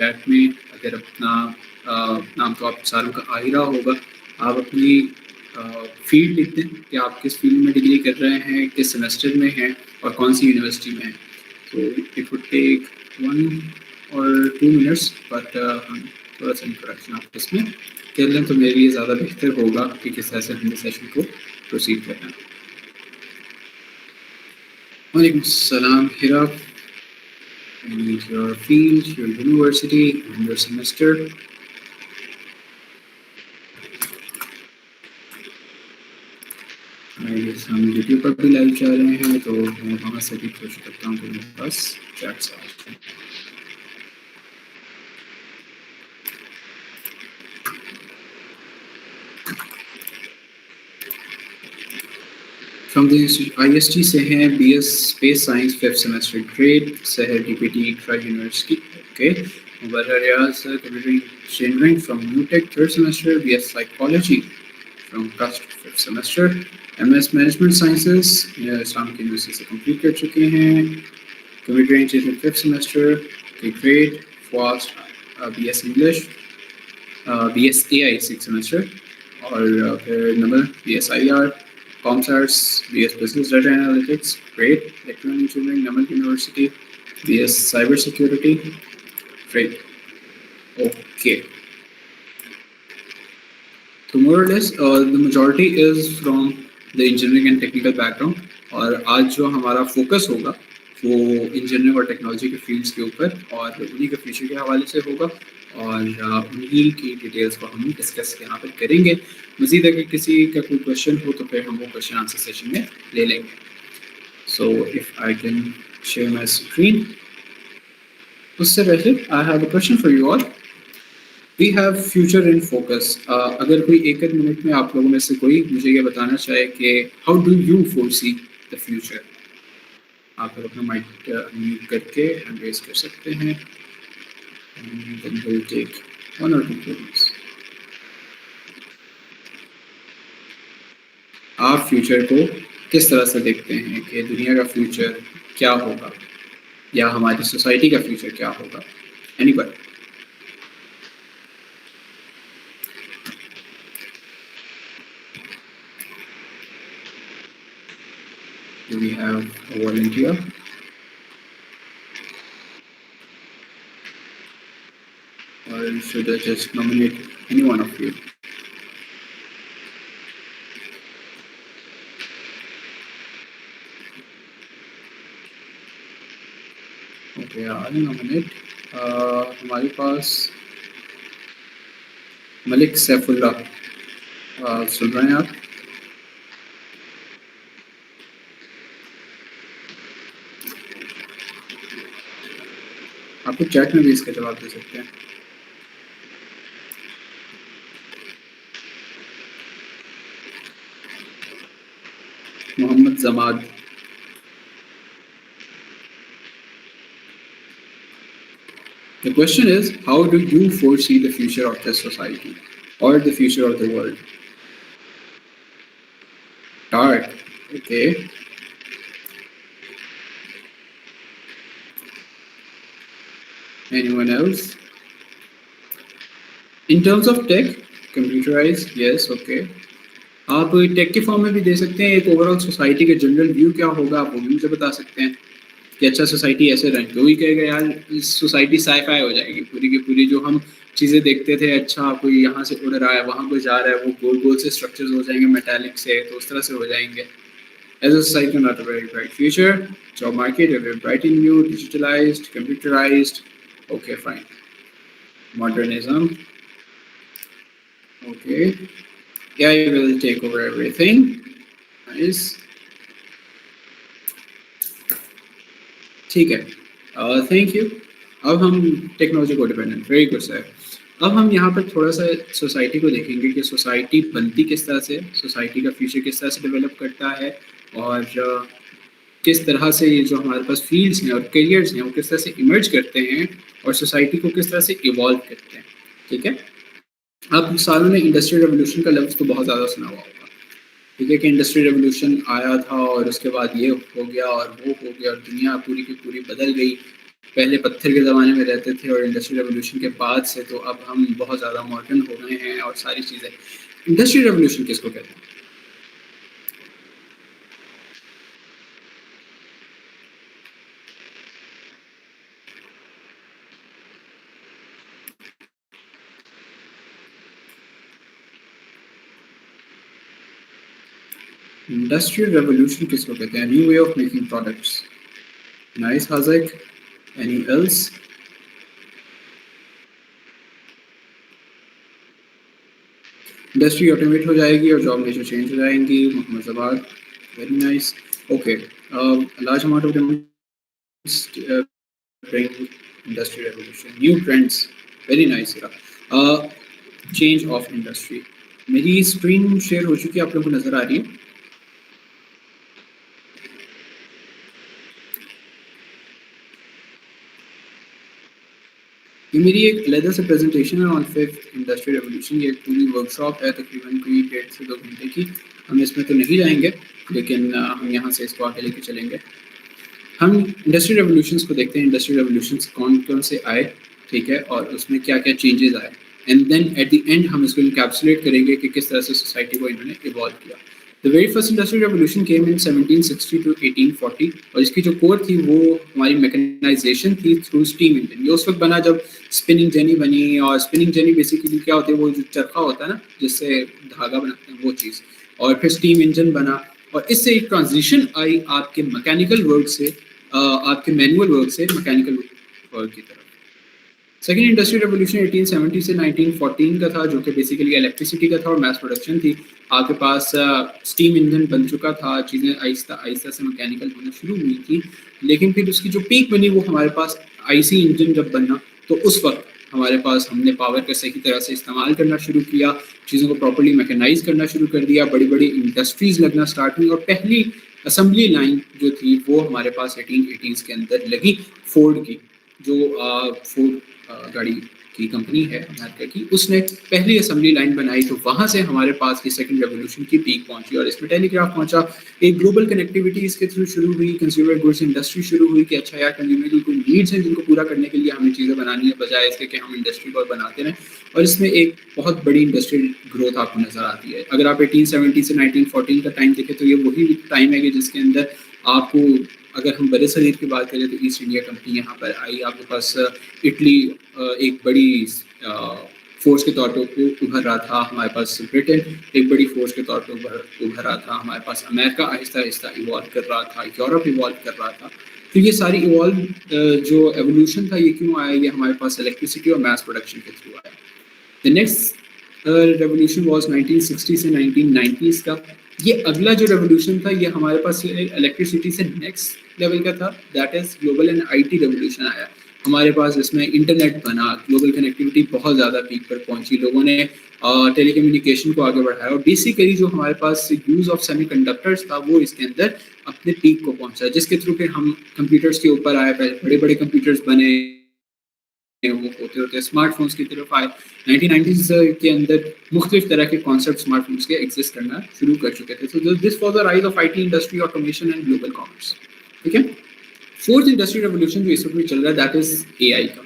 Chat میں اگر اپنا نام تو آپ سالوں کا آ ہی رہا ہوگا، آپ اپنی فیلڈ لکھ دیں کہ آپ کس فیلڈ میں ڈگری کر رہے ہیں، کس سیمسٹر میں ہیں اور کون سی یونیورسٹی میں ہیں. تو it would take 1 or 2 minutes but ہم تھوڑا سا انٹروڈکشن آپ اس میں کر لیں تو میرے لیے زیادہ بہتر ہوگا کہ کس طرح سے ہم اس سیشن کو پروسیڈ کرنا. وعلیکم السلام ہیرا. Your field, your university, and your semester. ہم یوٹیوب پر بھی لائیو چل رہے ہیں تو میں وہاں سے بھی کوشش کرتا ہوں کہ میرے پاس چیٹس آ جائیں. فرام دی IST سے ہیں B S space science 5th semester grade سے ہے DPT اقرا یونیورسٹی. اوکے. مبرر Riaz computer engineering from NUTECH 3rd semester. BS psychology from CUST 5th semester. MS management sciences Islamic university سے کمپلیٹ کر چکے ہیں. کمپیوٹر انجینئرنگ 5th سیمسٹر کے grade FAST. BS English BS AI 6th semester اور پھر نمبر BS IR کام science BS business data analytics grade electronic engineering NUML university. BS cyber security grade. Okay. تو more or less the majority is from the engineering and technical background. اور آج جو ہمارا focus ہوگا وہ انجینئرنگ اور technology کے فیلڈس کے اوپر اور انہی کے فیوچر کے حوالے سے ہوگا اور انہی کی ڈیٹیلس کو ہم ڈسکس یہاں پر کریں گے. مزید اگر کسی کا کوئی کویشچن ہو تو پھر ہم وہ کویشچن آنسر سیشن میں لے لیں گے. So if I can share my screen. اس سے پہلے I have a question for you all. We have future in focus. اگر کوئی ایک منٹ میں آپ لوگوں میں سے کوئی مجھے یہ بتانا چاہے کہ how do you foresee the future. آپ لوگ اپنا مائک میوٹ کر کے ہینڈ ریز کر سکتے ہیں. ٹیک 1 or 2 minutes. آپ فیوچر کو کس طرح سے دیکھتے ہیں کہ دنیا کا فیوچر کیا ہوگا یا ہماری سوسائٹی کا فیوچر کیا ہوگا. Anybody. Do we have a volunteer? Or should I just nominate any one of you? Okay, I'll nominate. ہمارے پاس ملک سیف اللہ. سن رہے ہیں آپ؟ آپ کو چیٹ میں بھی اس کا جواب دے سکتے ہیں. محمد زماد. The question is, how do you foresee the future of this society or the future of the world? Dark. Okay. Anyone else? In terms of tech, computerized, yes, okay. آپ ٹیک کے فارم میں بھی دے سکتے ہیں. ایک اوور آل سوسائٹی کا general view کیا ہوگا آپ وہ بھی مجھے بتا سکتے ہیں کہ اچھا سوسائٹی ایسے رہے. کوئی کہے گا یار سوسائٹی سائی فائی ہو جائے گی پوری کی پوری. جو ہم چیزیں دیکھتے تھے اچھا کوئی یہاں سے اڑ رہا ہے وہاں کوئی جا رہا ہے وہ گول گول سے اسٹرکچرز ہو جائیں گے میٹالک سے تو اس طرح سے ہو جائیں گے. As a society, not a very bright future. Job market, a very bright in new, digitalized, computerized. Okay, fine. Modernism. Okay. AI will take over everything. Nice. ٹھیک ہے. Thank you. اب ہم ٹیکنالوجی کو ڈیپینڈنٹ. ویری گڈ سر. اب ہم یہاں پر تھوڑا سا سوسائٹی کو دیکھیں گے کہ سوسائٹی بنتی کس طرح سے, سوسائٹی کا فیوچر کس طرح سے ڈیولپ کرتا ہے اور کس طرح سے یہ جو ہمارے پاس فیلڈس ہیں اور کیریئرز ہیں وہ کس طرح سے ایمرج کرتے ہیں اور سوسائٹی کو کس طرح سے ایوالو کرتے ہیں. ٹھیک ہے. آپ سالوں میں انڈسٹریل ریولوشن کا لفظ تو بہت زیادہ سنا ہوا ہوگا. ٹھیک ہے کہ انڈسٹریل ریولوشن آیا تھا اور اس کے بعد یہ ہو گیا اور وہ ہو گیا اور دنیا پوری کی پوری بدل گئی. پہلے پتھر کے زمانے میں رہتے تھے اور انڈسٹریل ریولوشن کے بعد سے تو اب ہم بہت زیادہ ماڈرن ہو گئے ہیں اور ساری چیزیں. انڈسٹریل ریولوشن کس کو کہتے ہیں؟ انڈسٹریل ریولوشن کس کو کہتے ہیں؟ New way of making products. Nice Haziq. Any else? Industry automate ہو جائے گی اور جاب نیچر چینج ہو جائیں گی. محمد زباد. Very nice. Okay. Large amount of bring industry revolution, new trends. Very nice. Change of industry. میری اسکرین شیئر ہو چکی ہے, آپ لوگوں کو نظر آ رہی ہے؟ یہ میری ایک علیحدہ سے پریزنٹیشن ہے آن ففتھ انڈسٹری ریولوشن. یہ ایک پوری ورک شاپ ہے تقریباً کوئی 1.5 سے 2 گھنٹے کی. ہم اس میں تو نہیں جائیں گے لیکن ہم یہاں سے اس کو آگے لے کے چلیں گے. ہم انڈسٹری ریولوشنس کو دیکھتے ہیں. انڈسٹری ریولوشنس کون کون سے آئے, ٹھیک ہے, اور اس میں کیا کیا چینجز آئے, and then at the end ہم اس کو انکیپسولیٹ کریں گے کہ کس طرح سے سوسائٹی کو انہوں نے ایوالو کیا. The very first industrial revolution came in 1760 to 1840 اور اس کی جو کور تھی وہ ہماری میکنائزیشن تھی تھرو اسٹیم انجن. یہ اس وقت بنا جب اسپننگ جنی بنی, اور اسپننگ جنی بیسیکلی کیا ہوتی ہے, وہ جو چرخہ ہوتا ہے نا جس سے دھاگا بناتے ہیں وہ چیز, اور پھر اسٹیم انجن بنا, اور اس سے ایک ٹرانزیشن آئی آپ کے میکینیکل ورک سے, آپ کے مینول ورک سے میکینیکل ورک کی طرف. سیکنڈ انڈسٹریل ریولوشن 1870 سے 1914 کا تھا, جو کہ بیسیکلی الیکٹریسٹی کا تھا اور میس پروڈکشن تھی. آپ کے پاس اسٹیم انجن بن چکا تھا, چیزیں آہستہ آہستہ سے میکینیکل ہونا شروع ہوئی تھی, لیکن پھر اس کی جو پیک بنی وہ ہمارے پاس آئی سی انجن جب بنا, تو اس وقت ہمارے پاس ہم نے پاور کا صحیح طرح سے استعمال کرنا شروع کیا, چیزوں کو پراپرلی میکنائز کرنا شروع کر دیا, بڑی بڑی انڈسٹریز لگنا اسٹارٹ ہوئی, اور پہلی اسمبلی لائن جو تھی وہ ہمارے پاس 1880s کے اندر لگی, فورڈ کی, جو فورڈ گاڑی کی کمپنی ہے امریکہ کی, اس نے پہلی اسمبلی لائن بنائی. تو وہاں سے ہمارے پاس کی سیکنڈ ریولوشن کی پیک پہنچی, اور اس میں ٹیلی گراف پہنچا. ایک گلوبل کنیکٹیوٹی اس کے تھرو شروع ہوئی, کنزیومر گڈس انڈسٹری شروع ہوئی کہ اچھا یار کنزیومر کی کوئی نیڈس ہیں جن کو پورا کرنے کے لیے ہمیں چیزیں بنانی ہے, بجائے اس کے کہ ہم انڈسٹری کو بناتے رہیں. اور اس میں ایک بہت بڑی انڈسٹریل گروتھ آپ کو نظر آتی ہے. اگر آپ 1870 سے 1914 کا ٹائم دیکھیں تو یہ وہی ٹائم ہے کہ جس کے اندر آپ کو, اگر ہم بر صغیر کی بات کریں تو ایسٹ انڈیا کمپنی یہاں پر آئی. آپ کے پاس اٹلی ایک بڑی فورس کے طور پہ ابھر رہا تھا, ہمارے پاس برٹن ایک بڑی فورس کے طور پہ ابھر رہا تھا, ہمارے پاس امریکہ آہستہ آہستہ ایوالو کر رہا تھا, یورپ ایوالو کر رہا تھا. تو یہ ساری جو ایولیوشن تھا یہ کیوں آیا؟ یہ ہمارے پاس الیکٹریسٹی اور میس پروڈکشن کے تھرو آیا. The next revolution was 1960 سے 1990s کا. یہ اگلا جو ریولیوشن تھا یہ ہمارے پاس الیکٹریسٹی سے نیکسٹ لیول کا تھا, that is global and I T revolution آیا. ہمارے پاس اس میں انٹرنیٹ بنا, گلوبل کنیکٹیوٹی بہت زیادہ پیک پر پہنچی, لوگوں نے ٹیلی کمیونیکیشن کو آگے بڑھایا, اور بیسیکلی جو ہمارے پاس یوز آف سیمی کنڈکٹرس تھا وہ اس کے اندر اپنے پیک کو پہنچا, جس کے تھرو پھر ہم کمپیوٹرس کے اوپر آئے, بڑے بڑے کمپیوٹرس بنے, وہ ہوتے ہوتے اسمارٹ فونس کی طرف آئے. 1990s کے اندر مختلف طرح کے کانسیپٹ اسمارٹ فونس کے ایگزسٹ کرنا شروع کر چکے تھے. So this was the rise of IT industry, automation and global commerce. ٹھیک ہے. فورتھ انڈسٹری ریولوشن جو اس وقت بھی چل رہا ہے دیٹ از اے آئی کا.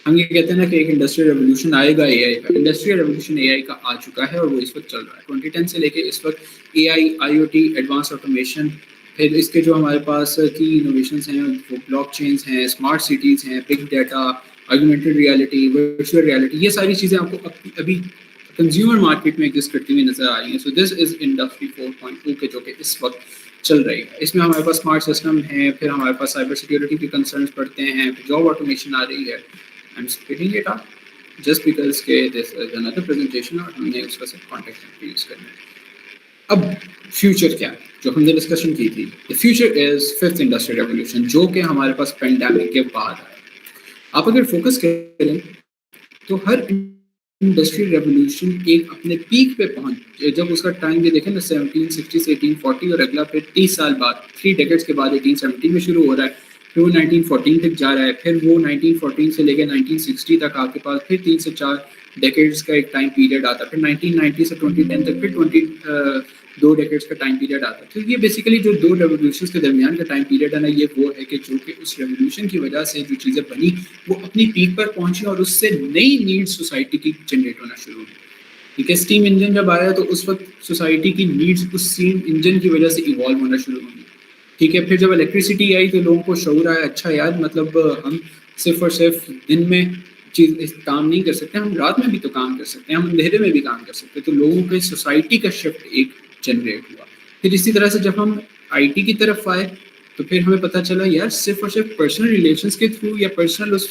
ہم یہ کہتے ہیں نا کہ ایک انڈسٹریل ریولوشن آئے گا اے آئی کا. انڈسٹریل ریولوشن اے آئی کا آ چکا ہے اور وہ اس وقت چل رہا ہے. 2010 سے لے کے اس وقت اے آئی, آئی او ٹی, ایڈوانس آٹومیشن, پھر اس کے جو ہمارے پاس کی انوویشنس ہیں وہ بلاک چینز ہیں, اسمارٹ سٹیز ہیں, big data, augmented reality, virtual reality, یہ ساری چیزیں آپ کو ابھی کنزیومر مارکیٹ میں ایگزسٹ کرتی ہوئی نظر آ رہی ہیں. سو دس از انڈسٹری 4.2 کے جو کہ اس وقت چل رہی ہے. اس میں ہمارے پاس اسمارٹ سسٹم ہیں, پھر ہمارے پاس سائبر سیکورٹی کے کنسرنس پڑتے ہیں, پھر جاب آٹومیشن آ رہی ہے. I'm splitting it up just because کہ this is another presentation اور ہم نے اس کا صرف کانٹیکٹ یوز کرنا ہے. اب فیوچر کیا ہے جو ہم نے ڈسکشن کی تھی؟ The future is fifth industrial revolution, جو کہ ہمارے پاس پینڈیمک کے بعد آیا. آپ اگر فوکس کریں تو ہر انڈسٹریل ریولوشن ایک اپنے پیک پہ پہنچ, جب اس کا ٹائم یہ دیکھیں نا 1760 سے 1840 اور اگلا پھر 30 سال بعد 3 ڈیکیڈز کے بعد 1870 میں شروع ہو رہا ہے, پھر وہ 1914 تک جا رہا ہے, پھر وہ 1914 سے لے کے 1960 تک آپ کے پاس پھر 3 سے 4 ڈیکیڈز کا ایک ٹائم پیریڈ آتا ہے, پھر 1990 سے 2010 تک, پھر 2 ڈیکیڈس کا ٹائم پیریڈ آتا ہے. تو یہ بیسیکلی جو 2 ریولیوشنس کے درمیان کا ٹائم پیریڈ ہے نا, یہ وہ ہے کہ جو کہ اس ریولیوشن کی وجہ سے جو چیزیں بنی وہ اپنی پیک پر پہنچی اور اس سے نئی نیڈ سوسائٹی کی جنریٹ ہونا شروع ہوئی. ٹھیک ہے, اسٹیم انجن جب آیا تو اس وقت سوسائٹی کی نیڈس اس اسٹیم انجن کی وجہ سے ایوالو ہونا شروع ہوئی. ٹھیک ہے, پھر جب الیکٹریسٹی آئی تو لوگوں کو شعور آیا, اچھا یار مطلب ہم صرف اور صرف دن میں کام نہیں کر سکتے, ہم رات میں بھی تو کام کر سکتے ہیں, ہم اندھیرے میں بھی کام کر سکتے ہیں. تو لوگوں کے سوسائٹی کا شفٹ ایک جنریٹ ہوا. پھر اسی طرح سے جب ہم آئی ٹی کی طرف آئے تو پھر ہمیں پتہ چلا یار صرف اور صرف پرسنل ریلیشنس کے تھرو یا پرسنل اس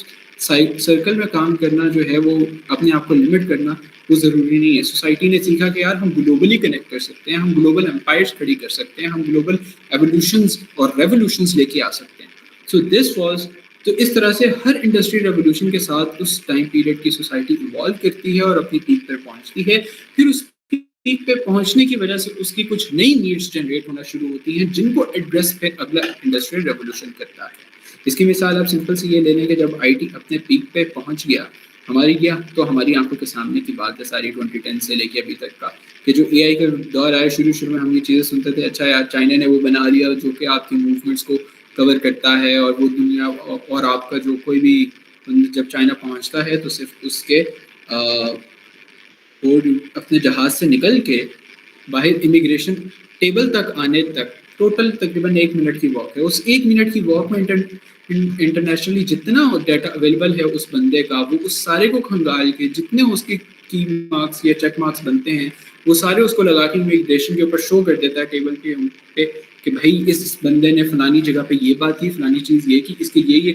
سرکل میں کام کرنا جو ہے وہ اپنے آپ کو لمٹ کرنا وہ ضروری نہیں ہے. سوسائٹی نے سیکھا کہ یار ہم گلوبلی کنیکٹ کر سکتے ہیں, ہم گلوبل امپائرس کھڑی کر سکتے ہیں, ہم گلوبل ایولیوشنز اور ریولیوشنز لے کے آ سکتے ہیں. سو دس واز, تو اس طرح سے ہر انڈسٹری ریولیوشن کے ساتھ اس ٹائم پیریڈ کی سوسائٹی ایوالو کرتی ہے اور اپنی پیک پر پہنچتی ہے. پھر اس پیک پہ پہنچنے کی وجہ سے اس کی کچھ نئی نیڈس جنریٹ ہونا شروع ہوتی ہیں جن کو ایڈریس پھر اگلا انڈسٹریل ریولیوشن کرتا ہے. اس کی مثال آپ سمپل سی یہ لے لیں کہ جب آئی ٹی اپنے پیک پہ پہنچ گیا ہماری کیا تو ہماری آنکھوں کے سامنے کی بات ہے ساری 2010 سے لے کے ابھی تک کا, کہ جو اے آئی کا دور آیا شروع میں ہم یہ چیزیں سنتے تھے, اچھا یار چائنا نے وہ بنا دیا جو کہ آپ کی موومنٹس کو کور کرتا ہے, اور وہ دنیا اور آپ کا جو کوئی بھی جب چائنا پہنچتا ہے تو صرف اس کے اپنے جہاز سے نکل کے باہر امیگریشن ٹیبل تک آنے تک ٹوٹل تقریباً 1 منٹ کی واک ہے. اس 1 منٹ کی واک میں انٹرنیشنلی جتنا ڈیٹا اویلیبل ہے اس بندے کا وہ اس سارے کو کھنگال کے جتنے اس کی کی مارکس یا چیک مارکس بنتے ہیں وہ سارے اس کو لگا کے امیگریشن کے اوپر شو کر دیتا ہے ٹیبل کے پہ کہ بھائی اس بندے نے فلانی جگہ پہ یہ بات کی, فلانی چیز یہ کی, اس کے یہ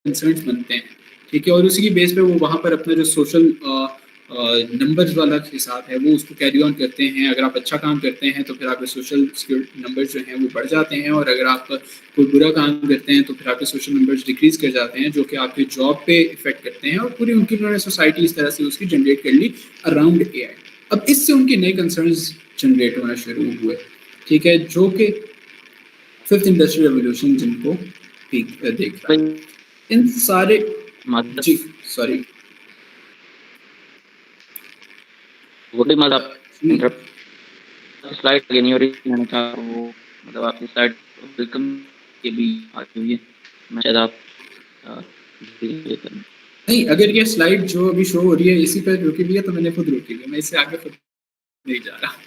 کنسرنس بنتے ہیں. ٹھیک ہے, اور اسی کی بیس پہ وہ وہاں پر اپنا جو سوشل نمبرز والا حساب ہے وہ اس کو کیری آن کرتے ہیں. اگر آپ اچھا کام کرتے ہیں تو پھر آپ کے سوشل نمبرز جو ہیں وہ بڑھ جاتے ہیں, اور اگر آپ کوئی برا کام کرتے ہیں تو پھر آپ کے سوشل نمبرز ڈیکریز کر جاتے ہیں, جو کہ آپ کے جاب پہ افیکٹ کرتے ہیں. اور پوری ان کی انہوں نے سوسائٹی اس طرح سے اس کی جنریٹ کر لی اراؤنڈ اے آئی. اب اس سے ان کے نئے کنسرنز جنریٹ ہونا شروع ہوئے. ٹھیک ہے, جو کہ ففتھ انڈسٹریل ریولیوشن جن کو دیکھ رہا ہے. ان سارے جی سوری وہی مطلب سلائڈ نہیں ہو رہی مطلب آپ کی سلائڈ ویلکم کے بھی آتی ہوئی ہے, میں شاید آپ نہیں, اگر یہ سلائڈ جو ابھی شو ہو رہی ہے اسی پہ روکی ہوئی ہے تو میں نے خود روکی ہوئی ہے, میں اس سے آگے خود نہیں جا رہا.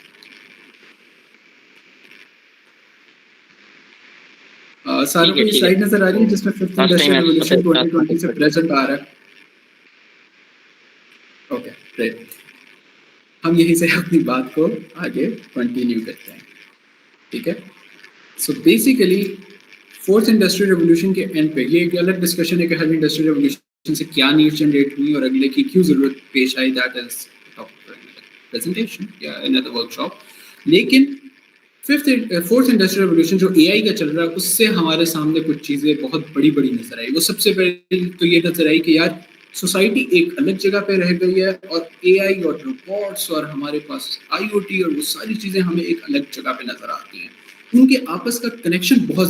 ساروں کو یہ سلائڈ نظر آ رہی ہے جس میں ففتھ انڈسٹریل ریولیوشن 2020 سے پریزنٹ آ رہا ہے. اوکے گریٹ, ہم یہیں سے اپنی بات کو آگے کنٹینیو کرتے ہیں. ٹھیک ہے, so basically fourth industrial revolution کے اینڈ پہ یہ ایک الگ ڈسکشن ہے کہ ہر انڈسٹریل ریولیوشن سے کیا نیڈ جنریٹ ہوئی اور اگلے کی کیوں ضرورت پیش آئی. دیٹ از پریزنٹیشن یا another workshop. لیکن فورتھ انڈسٹریل ریولیوشن جو اے آئی کا چل رہا ہے اس سے ہمارے سامنے کچھ چیزیں بہت بڑی بڑی نظر آئی. وہ سب سے پہلے تو یہ نظر آئی کہ یار سوسائٹی ایک الگ جگہ پہ رہ گئی ہے, اور اے آئی اور روبوٹس اور ہمارے پاس آئی او ٹی اور وہ ساری چیزیں ہمیں ایک الگ جگہ پہ نظر آتی ہیں. ان کے آپس کا کنیکشن بہت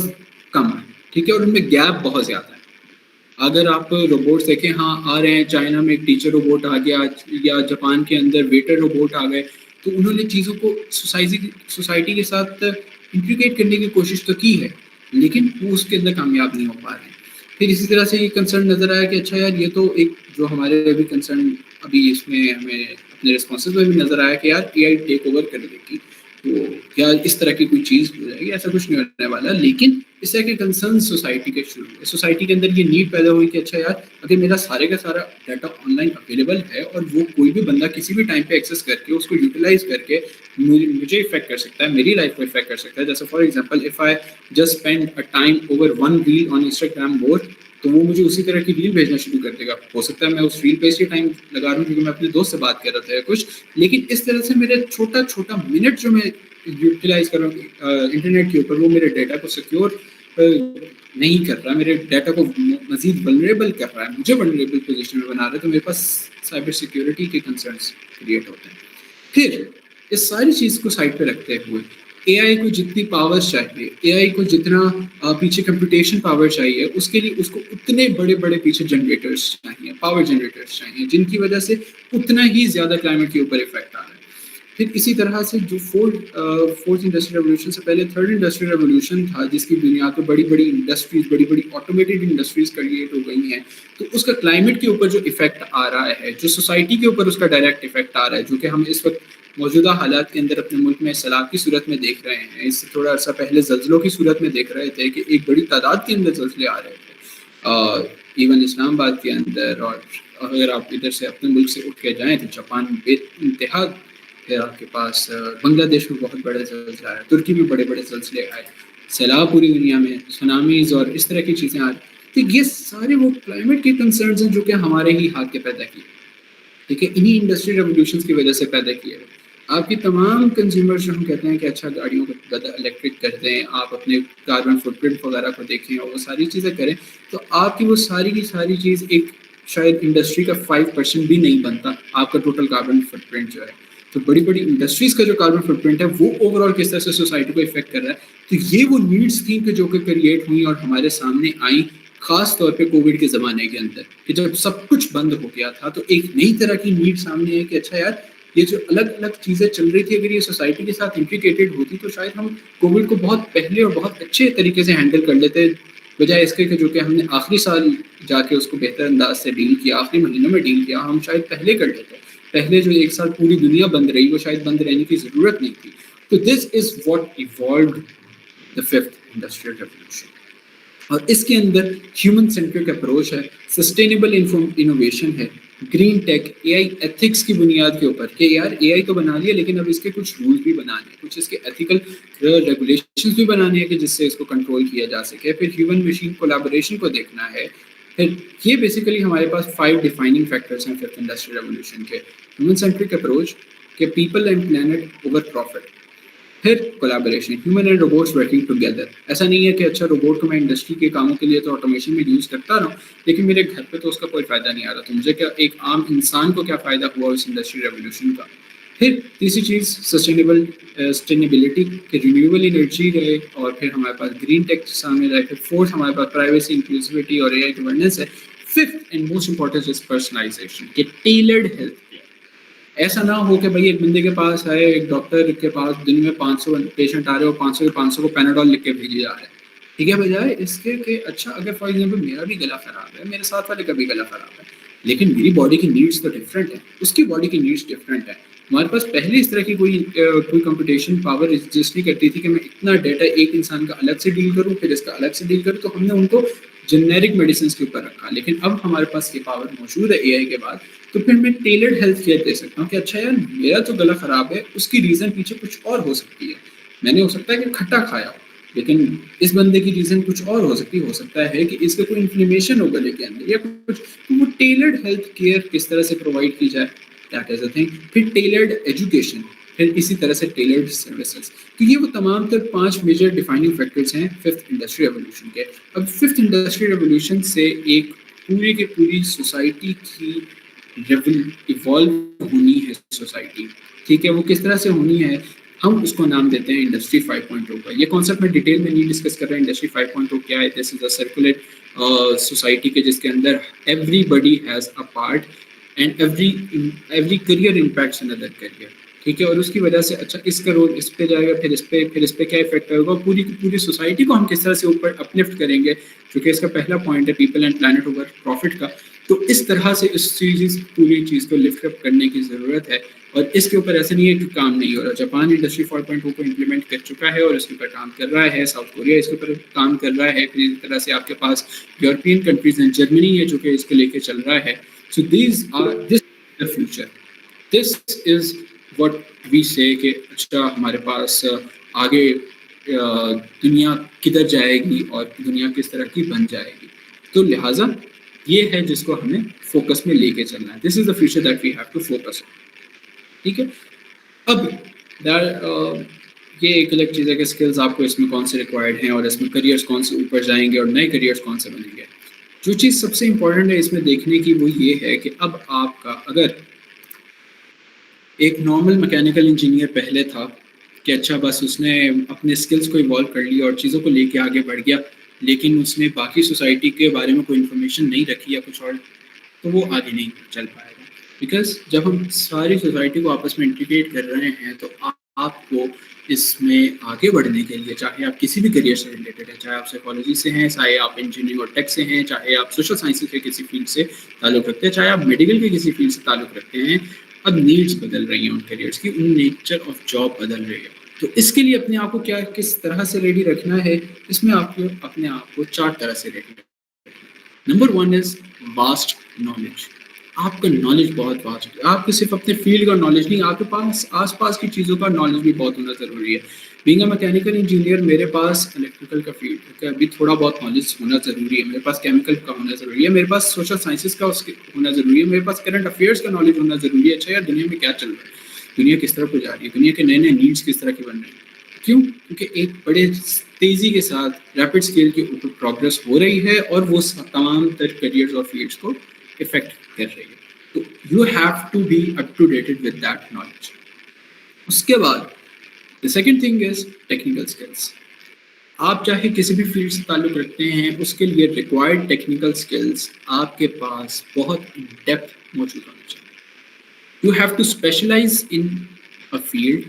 کم ہے. ٹھیک ہے, اور ان میں گیپ بہت زیادہ ہے. اگر آپ روبوٹس دیکھیں, ہاں آ رہے ہیں, چائنا میں ایک ٹیچر روبوٹ آ گیا یا جاپان کے اندر ویٹر روبوٹ آ گئے, تو انہوں نے چیزوں کو سوسائٹی کے ساتھ انٹیگریٹ کرنے کی کوشش تو کی ہے لیکن وہ اس کے اندر کامیاب نہیں ہو پا رہے ہیں. پھر اسی طرح سے یہ کنسرن نظر آیا کہ اچھا یار یہ تو ایک جو ہمارے ابھی کنسرن ابھی اس میں ہمیں اپنے رسپانسز میں بھی نظر آیا کہ یار اے آئی ٹیک اوور کر لے گی, تو کیا اس طرح کی کوئی چیز ہو جائے گی, ایسا کچھ نہیں ہونے والا. لیکن اس طرح کے کنسرن سوسائٹی کے شروع ہوئے. سوسائٹی کے اندر یہ نیڈ پیدا ہوئی کہ اچھا یار اگر میرا سارے کا سارا ڈیٹا آن لائن اویلیبل ہے اور وہ کوئی بھی بندہ کسی بھی ٹائم پہ ایکسیس کر کے اس کو یوٹیلائز کر کے مجھے افیکٹ کر سکتا ہے, میری لائف کو افیکٹ کر سکتا ہے. جیسے for example if I just spend a time over one reel on Instagram more, تو وہ مجھے اسی طرح کی ریل بھیجنا شروع کر دے گا. ہو سکتا ہے میں اس ریل پہ اس ٹائم لگا رہا ہوں کیونکہ میں اپنے دوست سے بات کر رہا تھا یا کچھ, لیکن اس طرح سے میرے چھوٹا چھوٹا منٹ جو میں یوٹیلائز کر رہا ہوں انٹرنیٹ کے اوپر وہ میرے ڈیٹا کو سیکیور نہیں کر رہا, میرے ڈیٹا کو مزید ولنریبل کر رہا ہے, مجھے ولنریبل پوزیشن میں بنا رہا ہے. تو میرے پاس سائبر سیکیورٹی کے کنسرنس کریٹ ہوتے ہیں. پھر اس ساری چیز کو سائڈ پہ رکھتے ہوئے اے آئی کو جتنی پاور چاہیے, اے آئی کو جتنا پیچھے کمپیوٹیشن پاور چاہیے, اس کے لیے اس کو اتنے بڑے بڑے پیچھے جنریٹرس چاہیے, پاور جنریٹرس چاہیے, جن کی وجہ سے اتنا ہی زیادہ کلائمیٹ کے اوپر افیکٹ آ رہا ہے. پھر اسی طرح سے جو فورتھ انڈسٹریل ریولیوشن سے پہلے تھرڈ انڈسٹریل ریولیوشن تھا، جس کی بنیاد پہ بڑی بڑی انڈسٹریز، بڑی بڑی آٹومیٹڈ انڈسٹریز کریٹ ہو گئی ہیں، تو اس کا کلائمیٹ کے اوپر جو افیکٹ آ رہا ہے، جو سوسائٹی کے اوپر اس کا ڈائریکٹ افیکٹ آ رہا ہے، جو کہ ہم اس وقت موجودہ حالات کے اندر اپنے ملک میں سیلاب کی صورت میں دیکھ رہے ہیں، اس سے تھوڑا عرصہ پہلے زلزلوں کی صورت میں دیکھ رہے تھے کہ ایک بڑی تعداد کے اندر زلزلے آ رہے تھے، ایون اسلام آباد کے اندر، اور اگر آپ ادھر سے اپنے ملک سے اٹھ کے جائیں تو جاپان بے انتہا، پھر آپ کے پاس بنگلہ دیش میں بہت بڑے زلزلے آئے، ترکی میں بڑے بڑے زلزلے آئے، سیلاب پوری دنیا میں، سونامیز اور اس طرح کی چیزیں آ رہی. تو یہ سارے وہ کلائمیٹ کے کنسرنز ہیں جو کہ ہمارے ہی ہاتھ کے پیدا کیے، ٹھیک ہے، انہی انڈسٹری ریولیوشنس کی وجہ سے پیدا کیے. آپ کی تمام کنزیومر جو ہم کہتے ہیں کہ اچھا گاڑیوں کو الیکٹرک کر دیں، آپ اپنے کاربن فٹ پرنٹ وغیرہ کو دیکھیں اور وہ ساری چیزیں کریں، تو آپ کی وہ ساری کی ساری چیز ایک شاید انڈسٹری کا 5% بھی نہیں بنتا آپ کا ٹوٹل کاربن فٹ پرنٹ جو ہے. تو بڑی بڑی انڈسٹریز کا جو کاربن فٹ پرنٹ ہے وہ اوور آل کس طرح سے سوسائٹی کو افیکٹ کر رہا ہے. تو یہ وہ نیڈس تھیں کہ جو کہ کریٹ ہوئیں اور ہمارے سامنے آئیں، خاص طور پہ کووڈ کے زمانے کے اندر، کہ جب سب کچھ بند ہو گیا تھا تو ایک نئی طرح کی نیڈ سامنے ہے کہ اچھا یار، یہ جو الگ الگ چیزیں چل رہی تھی اگر یہ سوسائٹی کے ساتھ انٹیگریٹڈ ہوتی تو شاید ہم کووڈ کو بہت پہلے اور بہت اچھے طریقے سے ہینڈل کر لیتے، بجائے اس کے کہ جو کہ ہم نے آخری سال جا کے اس کو بہتر انداز سے ڈیل کیا، آخری مہینوں میں ڈیل کیا، ہم شاید پہلے کر لیتے. پہلے جو ایک سال پوری دنیا بند رہی وہ شاید بند رہنے کی ضرورت نہیں تھی. تو this is what evolved the fifth industrial revolution. اور اس کے اندر ہیومن سینٹرک اپروچ ہے، سسٹینیبل انوویشن ہے، green tech, A I ethics کی بنیاد کے اوپر کہ یار اے آئی تو بنا لیا لیکن اب اس کے کچھ رولز بھی بنانے ہیں، کچھ اس کے ایتھیکل ریگولیشنز بھی بنانے ہیں کہ جس سے اس کو کنٹرول کیا جا سکے. پھر ہیومن مشین کولیبوریشن کو دیکھنا ہے. پھر یہ بیسیکلی ہمارے پاس 5 ڈیفائننگ فیکٹرز ہیں ففتھ انڈسٹریل ریولیوشن کے. ہیومن سینٹرک اپروچ کہ people and planet over profit. پھر collaboration, human and robots working together. ایسا نہیں ہے کہ اچھا روبوٹ کو میں انڈسٹری کے کاموں کے لیے تو آٹومیشن میں یوز کرتا رہا ہوں لیکن میرے گھر پہ تو اس کا کوئی فائدہ نہیں آ رہا، تو مجھے کیا ایک عام انسان کو کیا فائدہ ہوا اس انڈسٹری ریولیوشن کا. پھر تیسری چیز سسٹینیبلٹی کہ رینیویبل انرجی رہے، اور پھر ہمارے پاس گرین ٹیک سامنے رہے. پھر فورتھ ہمارے پاس پرائیویسی، انکلوسیوٹی اور اے آئی گورننس ہے. Fifth and most important is personalisation کہ ٹیلرڈ ہیلتھ. ایسا نہ ہو کہ بھائی ایک بندے کے پاس آئے، ایک ڈاکٹر کے پاس دن میں 500 پیشنٹ آ رہے اور 500 کو پیناڈول لکھ کے بھیجے جا رہے ہیں، ٹھیک ہے، بجائے اس کے کہ اچھا اگر فار ایگزامپل میرا بھی گلا خراب ہے، میرے ساتھ والے کا بھی گلا خراب ہے، لیکن میری باڈی کی نیڈس تو ڈفرینٹ ہیں، اس کی باڈی کی نیڈس ڈفرینٹ ہیں. ہمارے پاس پہلے اس طرح کی کوئی کمپٹیشن پاور ایگزسٹ نہیں کرتی تھی کہ میں اتنا ڈیٹا ایک انسان کا الگ سے ڈیل کروں پھر اس کا الگ سے ڈیل کروں. تو ہم نے ان کو جنیرک میڈیسنس کے اوپر رکھا، لیکن اب ہمارے پاس یہ پاور موجود ہے اے آئی کے بعد، تو پھر میں ٹیلرڈ ہیلتھ کیئر دے سکتا ہوں کہ اچھا یار میرا تو گلا خراب ہے، اس کی ریزن پیچھے کچھ اور ہو سکتی ہے. میں نے ہو سکتا ہے کہ کھٹا کھایا ہو لیکن اس بندے کی ریزن کچھ اور ہو سکتا ہے کہ اس کا کوئی انفلیمیشن ہو گلے کے اندر یا کچھ. تو وہ ٹیلرڈ ہیلتھ کیئر کس طرح سے پرووائڈ کی جائے، دیٹ از اے تھنگ. پھر ٹیلرڈ ایجوکیشن، پھر اسی طرح سے ٹیلرڈ سروسز. تو یہ وہ تمام تر 5 میجر ڈیفائننگ فیکٹرز ہیں ففتھ انڈسٹری ریولیوشن کے. اب ففتھ انڈسٹری ریولیوشن سے ایک پوری کی پوری سوسائٹی کی ایوالو ہونی ہے سوسائٹی، ٹھیک ہے. وہ کس طرح سے ہونی ہے، ہم اس کو نام دیتے ہیں انڈسٹری 5.0 کا. یہ کانسیپٹ میں ڈیٹیل میں نہیں ڈسکس کر رہا. انڈسٹری 5.0 کیا ہے؟ This is a circular society کے جس کے اندر everybody has a part and every career impacts another career, ٹھیک ہے. اور اس کی وجہ سے اچھا اس کا رول اس پہ جائے گا، پھر اس پہ کیا افیکٹ ہوگا، پوری کی پوری سوسائٹی کو ہم کس طرح سے اوپر اپلفٹ کریں گے، کیونکہ اس کا پہلا پوائنٹ ہے people and planet over profit کا. تو اس طرح سے اس پوری چیز کو لفٹ اپ کرنے کی ضرورت ہے. اور اس کے اوپر ایسا نہیں ہے کہ کام نہیں ہو رہا. جاپان انڈسٹری 4.0 کو امپلیمنٹ کر چکا ہے اور اس کے اوپر کام کر رہا ہے. ساؤتھ کوریا اس کے اوپر کام کر رہا ہے. پھر اس طرح سے آپ کے پاس یورپین کنٹریز ہیں، جرمنی ہے جو کہ اس کو لے کے چل رہا ہے. So this is the future. This is what we سے کہ اچھا ہمارے پاس آگے دنیا کدھر جائے گی اور دنیا کس طرح کی بن جائے گی. تو لہٰذا یہ ہے جس کو ہمیں فوکس میں لے کے چلنا ہے. This is the future that we have to focus on, ٹھیک ہے. اب یہ ایک الگ چیز ہے کہ اسکلز آپ کو اس میں کون سے ریکوائرڈ ہیں اور اس میں کریئرس کون سے اوپر جائیں گے اور نئے کریئرس کون سے بنیں گے. جو چیز سب سے امپورٹنٹ ہے اس میں دیکھنے کی وہ یہ ہے کہ اب آپ کا اگر ایک نارمل میکینیکل انجینئر پہلے تھا کہ اچھا بس اس نے اپنے اسکلس کو ایوالو کر لیا اور چیزوں کو لے کے آگے بڑھ گیا لیکن اس نے باقی سوسائٹی کے بارے میں کوئی انفارمیشن نہیں رکھی یا کچھ اور، تو وہ آگے نہیں چل پائے گا. بیکاز جب ہم ساری سوسائٹی کو آپس میں انٹیگریٹ کر رہے ہیں تو آپ کو اس میں آگے بڑھنے کے لیے، چاہے آپ کسی بھی کریئر سے ریلیٹڈ ہیں، چاہے آپ سائیکالوجی سے ہیں، چاہے آپ انجینئرنگ اور ٹیک سے ہیں، چاہے آپ سوشل سائنسز کے کسی فیلڈ سے تعلق رکھتے ہیں، چاہے آپ میڈیکل کے کسی فیلڈ سے تعلق رکھتے ہیں، اب نیڈس بدل رہی ہیں ان کریئرس کی، ان نیچر آف جاب بدل رہی ہے. تو اس کے لیے اپنے آپ کو کس طرح سے ریڈی رکھنا ہے، اس میں آپ کو اپنے آپ کو 4 طرح سے ریڈی رکھنا ہے. نمبر 1 از واسٹ نالج. آپ کا نالج بہت واسٹ ہے. آپ کو صرف اپنے فیلڈ کا نالج نہیں، آپ کے پاس آس پاس کی چیزوں کا نالج بھی بہت ہونا ضروری ہے. بینگ اے میکینیکل انجینئر، میرے پاس الیکٹریکل کا فیلڈ کا بھی تھوڑا بہت نالج ہونا ضروری ہے، میرے پاس کیمیکل کا ہونا ضروری ہے، میرے پاس سوشل سائنسز کا ہونا ضروری ہے، میرے پاس کرنٹ افیئرس کا نالج ہونا ضروری ہے. اچھا یار دنیا میں کیا چل رہا ہے، دنیا کس طرح کو جا رہی ہے، دنیا کے نئے نئے نیڈس کس طرح کے بن رہے ہیں. کیوں؟ کیونکہ ایک بڑے تیزی کے ساتھ ریپڈ اسکیل کے اوپر پروگرس ہو رہی ہے اور وہ تمام تر کریئرز اور فیلڈس کو افیکٹ کر رہی ہے. تو you have to be up to dated with that knowledge. اس کے بعد the second thing is technical skills. آپ چاہے کسی بھی فیلڈ سے تعلق رکھتے ہیں، اس کے لیے ریکوائرڈ ٹیکنیکل اسکلس آپ کے پاس بہت ڈیپتھ موجود ہونا چاہیے. You have to specialise in a field.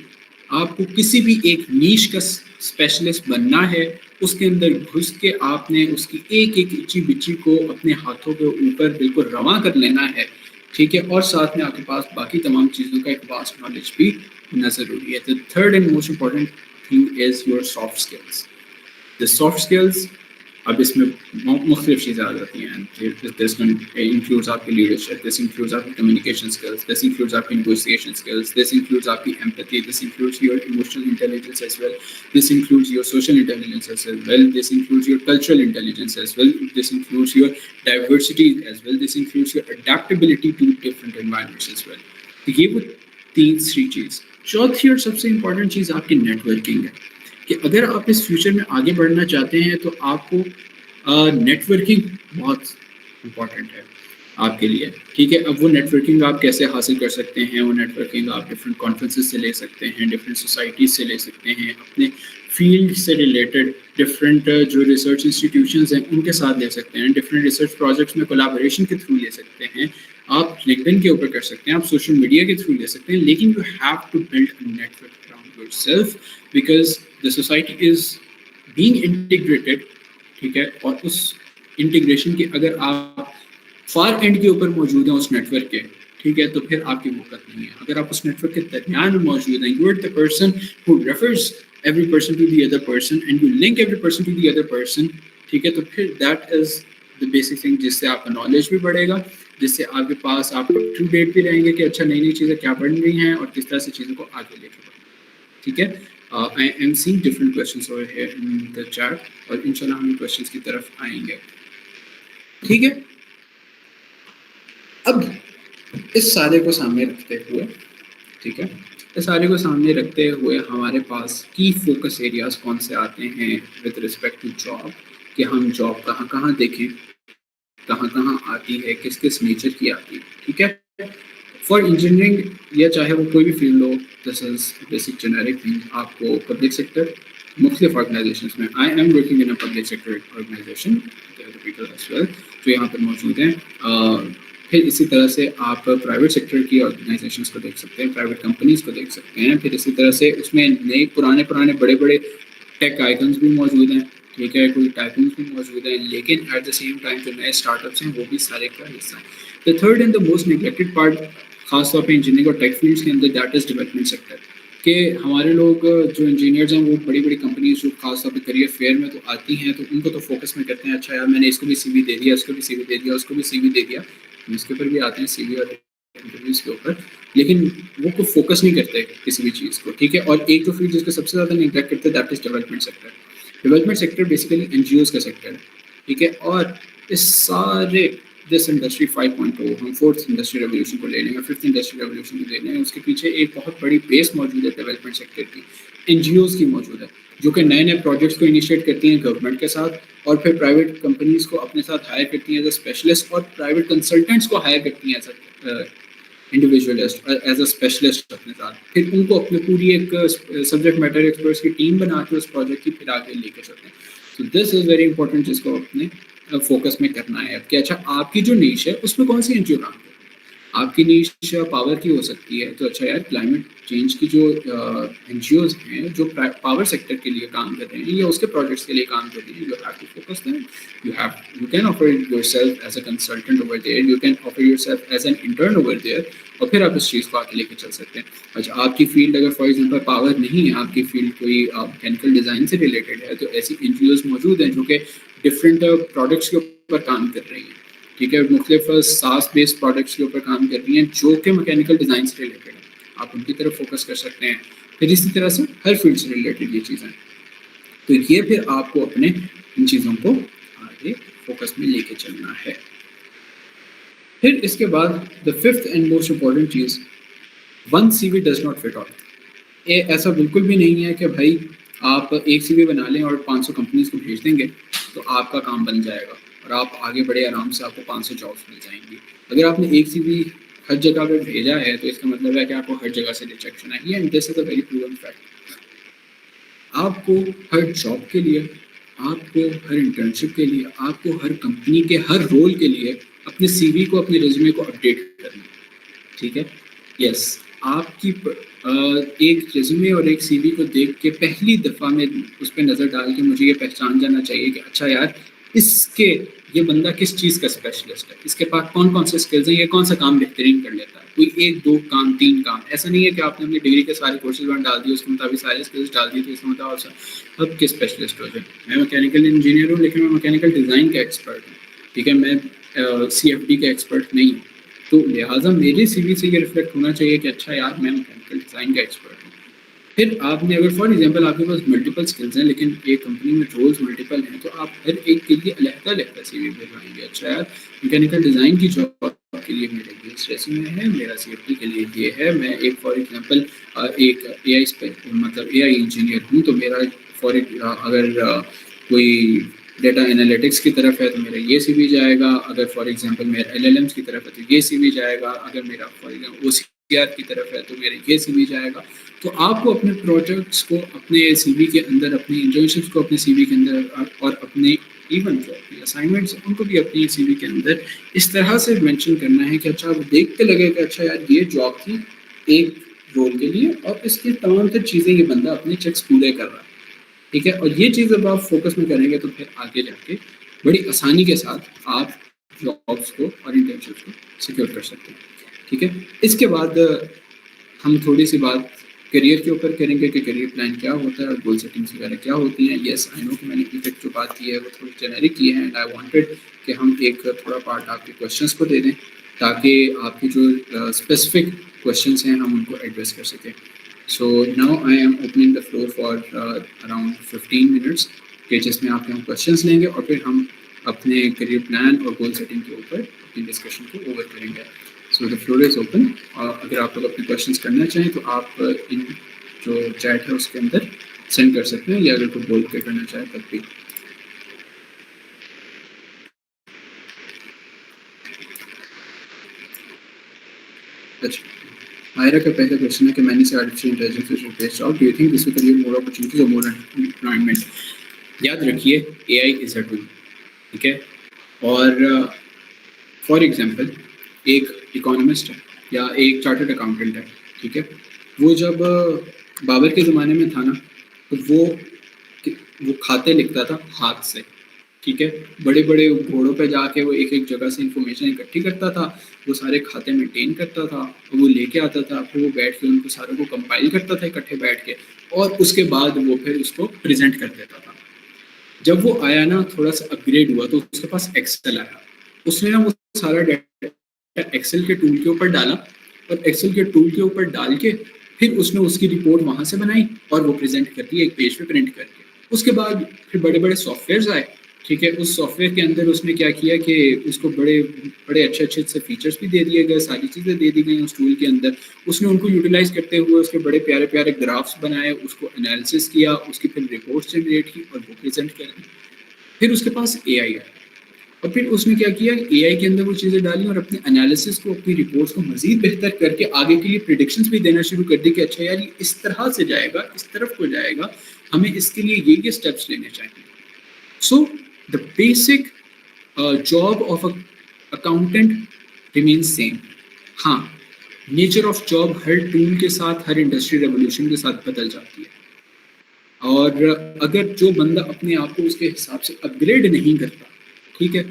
آپ کو کسی بھی ایک نیش کا اسپیشلسٹ بننا ہے، اس کے اندر گھس کے آپ نے اس کی ایک ایک اچی بچی کو اپنے ہاتھوں کے اوپر بالکل رواں کر لینا ہے، ٹھیک ہے. اور ساتھ میں آپ کے پاس باقی تمام چیزوں کا ایک واسٹ نالج بھی ہونا ضروری ہے. The third and most important thing is your soft skills. The soft skills اب اس میں مختلف چیزیں آ جاتی ہیں. This includes آپ کی لیڈرشپ, this includes آپ کی communication skills, this includes آپ کی negotiation skills, this includes آپ کی empathy, this includes your emotional intelligence as well, this includes your social intelligence as well, this includes your cultural intelligence as well, this includes your diversity as well, this includes your adaptability to different environments as well. تو یہ وہ 3 چیز. چوتھی اور سب سے important چیز آپ کی نیٹورکنگ ہے کہ اگر آپ اس فیوچر میں آگے بڑھنا چاہتے ہیں تو آپ کو نیٹورکنگ بہت امپورٹنٹ ہے آپ کے لیے, ٹھیک ہے. اب وہ نیٹورکنگ آپ کیسے حاصل کر سکتے ہیں؟ وہ نیٹورکنگ آپ ڈفرینٹ کانفرنسز سے لے سکتے ہیں, ڈفرینٹ سوسائٹیز سے لے سکتے ہیں, اپنے فیلڈ سے ریلیٹڈ ڈفرینٹ جو ریسرچ انسٹیٹیوشنز ہیں ان کے ساتھ لے سکتے ہیں, ڈفرینٹ ریسرچ پروجیکٹس میں کولیبوریشن کے تھرو لے سکتے ہیں, آپ لنکڈن کے اوپر کر سکتے ہیں, آپ سوشل میڈیا کے تھرو لے سکتے ہیں. لیکن you have to build a network around yourself because the society is being integrated, ٹھیک ہے. اور اس انٹیگریشن کے اگر آپ فار اینڈ کے اوپر موجود ہیں اس نیٹ ورک کے, ٹھیک ہے, تو پھر آپ کی وقت نہیں ہے. اگر آپ اس نیٹ ورک کے درمیان میں موجود ہیں, you are the person who refers every person to the other person and you link every person to the other person, ٹھیک ہے, تو پھر that is the basic thing جس سے آپ کا نالج بھی بڑھے گا, جس سے آپ کے پاس آپ اپ ٹو ڈیٹ بھی رہیں گے کہ اچھا نئی نئی چیزیں کیا بن رہی ہیں اور کس طرح سے چیزوں کو آگے لے کے بڑھیں گے, ٹھیک ہے. I am seeing different questions over here in the chat اور انشاءاللہ ہم questions کی طرف آئیں گے, ٹھیک ہے. اب اس سارے کو سامنے رکھتے ہوئے, ٹھیک ہے, اس سارے کو سامنے رکھتے ہوئے ہمارے پاس کی فوکس ایریاز کون سے آتے ہیں with respect to job, کہ ہم جاب کہاں کہاں دیکھیں, کہاں کہاں آتی ہے, کس کس نیچر کی آتی ہے, ٹھیک ہے. فار انجینئرنگ یا چاہے وہ کوئی بھی فیلڈ ہو, this is basic generic thing. آپ کو پبلک سیکٹر مختلف آرگنائزیشنس میں, I am working in public sector organisation people as well جو یہاں پر موجود ہیں. پھر اسی طرح سے آپ پرائیویٹ سیکٹر کی آرگنائزیشنس کو دیکھ سکتے ہیں, پرائیویٹ کمپنیز کو دیکھ سکتے ہیں. پھر اسی طرح سے اس میں نئے پرانے بڑے بڑے ٹیک آئیکنس بھی موجود ہیں, ٹھیک ہے, کوئی ٹائکونس بھی موجود ہیں, لیکن ایٹ دا سیم ٹائم جو نئے اسٹارٹ اپس ہیں وہ بھی سارے کا حصہ ہیں. The third and the most neglected part خاص طور پہ انجینئرنگ اور ٹیک فیلڈس کے اندر, دیٹ از ڈیولپمنٹ سیکٹر. کہ ہمارے لوگ جو انجینئرز ہیں وہ بڑی بڑی کمپنیز جو خاص طور پہ کریئر فیئر میں تو آتی ہیں تو ان کو تو فوکس میں کرتے ہیں, اچھا یار میں نے اس کو بھی سی وی دے دیا, اس کو بھی سی وی دے دیا, اس کو بھی سی وی دے دیا, اس کے اوپر بھی آتے ہیں سی وی اور انٹرویوز کے اوپر, لیکن وہ کوئی فوکس نہیں کرتے کسی بھی چیز کو, ٹھیک ہے. اور ایک جو فیلڈ جس کو سب سے زیادہ نیگلیکٹ کرتے ہیں that is development sector. Development sector basically N G Os کا سیکٹر ہے, ٹھیک ہے. اور اس سارے دس انڈسٹری 5.0 ہم فورتھ انڈسٹری ریولیوشن کو لے لیں گے, ففتھ انڈسٹری ریولیوشن کو لے لیں گے, اس کے پیچھے ایک بہت بڑی بیس موجود ہے ڈیولپمنٹ سیکٹر کی, این جی اوز کی موجود ہے, جو کہ نئے نئے پروجیکٹس کو انیشیٹ کرتی ہیں گورنمنٹ کے ساتھ, اور پھر پرائیویٹ کمپنیز کو اپنے ساتھ ہائر کرتی ہیں ایز اے اسپیشلسٹ, اور پرائیویٹ کنسلٹنٹس کو ہائر کرتی ہیں as a individualist, as a specialist اپنے ساتھ. پھر ان کو اپنی پوری ایک سبجیکٹ میٹر ایکسپرٹس کی ٹیم بنا کے اس پروجیکٹ کی پھر آگے لے کے چلتے ہیں. تو دس از ویری امپورٹنٹ جس کو اپنے فوکس میں کرنا ہے کہ اچھا آپ کی جو نیش ہے اس میں کون سی این جی او کام کرتی ہے, آپ کی نیش پاور کی ہو سکتی ہے، تو اچھا یار کلائمیٹ چینج کی جو NGOs ہیں جو پاور سیکٹر کے لیے کام کر رہے ہیں یا اس کے پروجیکٹس کے لیے کام کر رہے ہیں، you have to focus them. You can offer yourself as a consultant over there, you can offer yourself as an intern over there, اور پھر آپ اس چیز کو آگے لے کے چل سکتے ہیں. اچھا آپ کی فیلڈ اگر فار ایگزامپل پاور نہیں ہے، آپ کی فیلڈ کوئی میکینیکل ڈیزائن سے ریلیٹڈ ہے، تو ایسی NGOs موجود ہیں جو کہ ڈفرینٹ پروڈکٹس کے اوپر کام کر رہی ہیں، ٹھیک ہے، مختلف SaaS بیسڈ پروڈکٹس کے اوپر کام کر رہی ہیں جو کہ میکینیکل ڈیزائن سے ریلیٹڈ ہیں، آپ ان کی طرف فوکس کر سکتے ہیں. پھر اسی طرح سے ہر فیلڈ سے ریلیٹڈ یہ چیزیں، تو یہ پھر آپ کو اپنے ان چیزوں کو آگے فوکس میں لے کے چلنا ہے. پھر اس کے بعد the fifth and most important چیز، one CV does not fit all. ایسا بالکل بھی نہیں ہے کہ بھائی آپ ایک CV بنا لیں اور 500 کمپنیز کو بھیج دیں گے تو آپ کا کام بن جائے گا اور آپ آگے بڑے آرام سے، آپ کو 500 جابس مل جائیں گی. اگر آپ نے ایک CV ہر جگہ پہ بھیجا ہے تو اس کا مطلب ہے کہ آپ کو ہر جگہ سے ریجیکشن آئی ہے، and this is a very proven fact. آپ کو ہر جاب کے لیے، آپ کو ہر انٹرنشپ کے لیے، آپ کو ہر کمپنی کے ہر رول کے لیے اپنے CV کو، اپنے ریزیومے کو اپڈیٹ کرنا ہے، ٹھیک ہے. یس، آپ کی ایک ریزیومے اور ایک CV کو دیکھ کے پہلی دفعہ میں اس پہ نظر ڈال کے مجھے یہ پہچان جانا چاہیے کہ اچھا یار یہ بندہ کس چیز کا اسپیشلسٹ ہے، اس کے پاس کون کون سے اسکلز ہیں، یہ کون سا کام بہترین کر لیتا ہے. کوئی 1 2 کام 3 کام، ایسا نہیں ہے کہ آپ نے اپنی ڈگری کے سارے کورسز وہاں ڈال دیے، اس کے مطابق سارے اسکلز ڈال دیے تو اس کے مطابق اب کس اسپیشلسٹ ہو جائے. میں میکینیکل انجینئر ہوں لیکن میں میکینیکل ڈیزائن کا ایکسپرٹ ہوں، ٹھیک ہے، میں CFD کا ایکسپرٹ نہیں ہوں. تو لہٰذا میرے CV سے یہ ریفلیکٹ ہونا چاہیے کہ اچھا یار میں میکینیکل ڈیزائن کا ایکسپرٹ ہوں. پھر آپ نے اگر فار ایگزامپل آپ کے پاس ملٹیپل اسکلز ہیں لیکن ایک کمپنی میں رولز ملٹیپل ہیں، تو آپ ہر ایک کے لیے علیحدہ CV بھیجوائیں گے. اچھا یار میکینیکل ڈیزائن کی جاب کے لیے میرا یہ ریزیومے ہے، میرا CFD کے لیے یہ ہے، میں ایک فار ایگزامپل ایک AI انجینئر ہوں، تو میرا اگر کوئی ڈیٹا انالیٹکس کی طرف ہے تو میرا یہ CV جائے گا. اگر فار ایگزامپل میرا LLMs کی طرف ہے تو یہ CV جائے گا. اگر میرا فار ایگزامپل OCR کی طرف ہے تو میرا یہ CV جائے گا. تو آپ کو اپنے پروجیکٹس کو اپنے CV کے اندر، اپنی انٹرنشپس کو اپنے CV کے اندر، اور اپنے ایون جو اپنے اسائنمنٹس ان کو بھی اپنی CV کے اندر اس طرح سے مینشن کرنا ہے کہ اچھا وہ دیکھ کے لگے کہ اچھا یار یہ جاب تھی ایک رول کے لیے اور اس کی تمام تر چیزیں یہ بندہ اپنے چیکس پورے کر رہا ہے، ٹھیک ہے. اور یہ چیز جب آپ فوکس میں کریں گے تو پھر آگے جا کے بڑی آسانی کے ساتھ آپ جابس کو اور انٹرنشپس کو سیکیور کر سکتے ہیں، ٹھیک ہے. اس کے بعد ہم تھوڑی سی بات کریئر کے اوپر کریں گے کہ کریئر پلان کیا ہوتا ہے اور گول سیٹنگس وغیرہ کیا ہوتی ہیں. یس آئی نو کہ میں نے ابھی تک جو بات کی ہے وہ تھوڑی جنیرک کی ہے، اینڈ آئی وانٹیڈ کہ ہم ایک تھوڑا پارٹ آپ کے کویشچنس کو دے دیں تاکہ آپ کی جو اسپیسیفک کویشچنس ہیں ہم ان کو ایڈریس کر سکیں. So now I am opening the floor for around 15 minutes کہ جس میں آپ کے ہم کویشچنس لیں گے اور پھر ہم اپنے کریئر پلان اور گول سیٹنگ کے اوپر اپنی ڈسکشن کو اوور کریں گے. سو دا فلور از اوپن. اگر آپ لوگ اپنے کویشچنس کرنا چاہیں تو آپ ان جو چیٹ ہے اس کے اندر سینڈ کر سکتے ہیں، یا اگر کوئی بول کے کرنا چاہے تب بھی. اچھا، مائرہ کا پہلا کویشچن ہے کہ مینی سے artificial intelligence is replace job, do you think this will create more opportunities اور مور امپلائمنٹ. یاد رکھیے AI از اے ٹول، ٹھیک ہے. اور فار ایگزامپل ایک اکانومسٹ ہے یا ایک چارٹرڈ اکاؤنٹنٹ ہے، ٹھیک ہے، وہ جب بابر کے زمانے میں تھا نا تو وہ کھاتے لکھتا تھا ہاتھ سے، ٹھیک ہے. بڑے بڑے گھوڑوں پہ جا کے وہ ایک ایک جگہ سے انفارمیشن اکٹھی کرتا تھا، وہ سارے کھاتے مینٹین کرتا تھا اور وہ لے کے آتا تھا، پھر وہ بیٹھ کے ان کو ساروں کو کمپائل کرتا تھا اکٹھے بیٹھ کے، اور اس کے بعد وہ پھر اس کو پریزنٹ کر دیتا تھا. جب وہ آیا نا تھوڑا سا اپ گریڈ ہوا تو اس کے پاس ایکسل آیا، اس نے نا وہ سارا ڈیٹا ایکسل کے ٹول کے اوپر ڈالا اور ایکسل کے ٹول کے اوپر ڈال کے پھر اس نے اس کی رپورٹ وہاں سے بنائی اور وہ پریزنٹ کر دی ایک پیج پہ پرنٹ کر کے. اس کے بعد پھر بڑے بڑے سافٹ ویئرز آئے، ٹھیک ہے. اس سافٹ ویئر کے اندر اس نے کیا کیا کہ اس کو بڑے بڑے اچھے سے فیچرز بھی دے دیے گئے، ساری چیزیں دے دی گئیں اس ٹول کے اندر. اس نے ان کو یوٹیلائز کرتے ہوئے اس کے بڑے پیارے پیارے گرافس بنائے، اس کو انالیسس کیا، اس کی پھر رپورٹس جنریٹ کی اور وہ پریزنٹ کر دی. پھر اس کے پاس AI آیا اور پھر اس نے کیا کیا AI کے اندر وہ چیزیں ڈالی اور اپنے انالیسس کو، اپنی رپورٹس کو مزید بہتر کر کے آگے کے لیے پریڈکشنز بھی دینا شروع کر دی کہ اچھا یار یہ اس طرح سے جائے گا، اس طرف کو جائے گا، ہمیں اس کے لیے یہ اسٹیپس لینے چاہیے. So the basic job of an accountant remains same. ہاں نیچر آف جاب ہر ٹول کے ساتھ ہر انڈسٹری ریولیوشن کے ساتھ بدل جاتی ہے، اور اگر جو بندہ اپنے آپ کو اس کے حساب سے اپ گریڈ نہیں کرتا، ٹھیک ہے،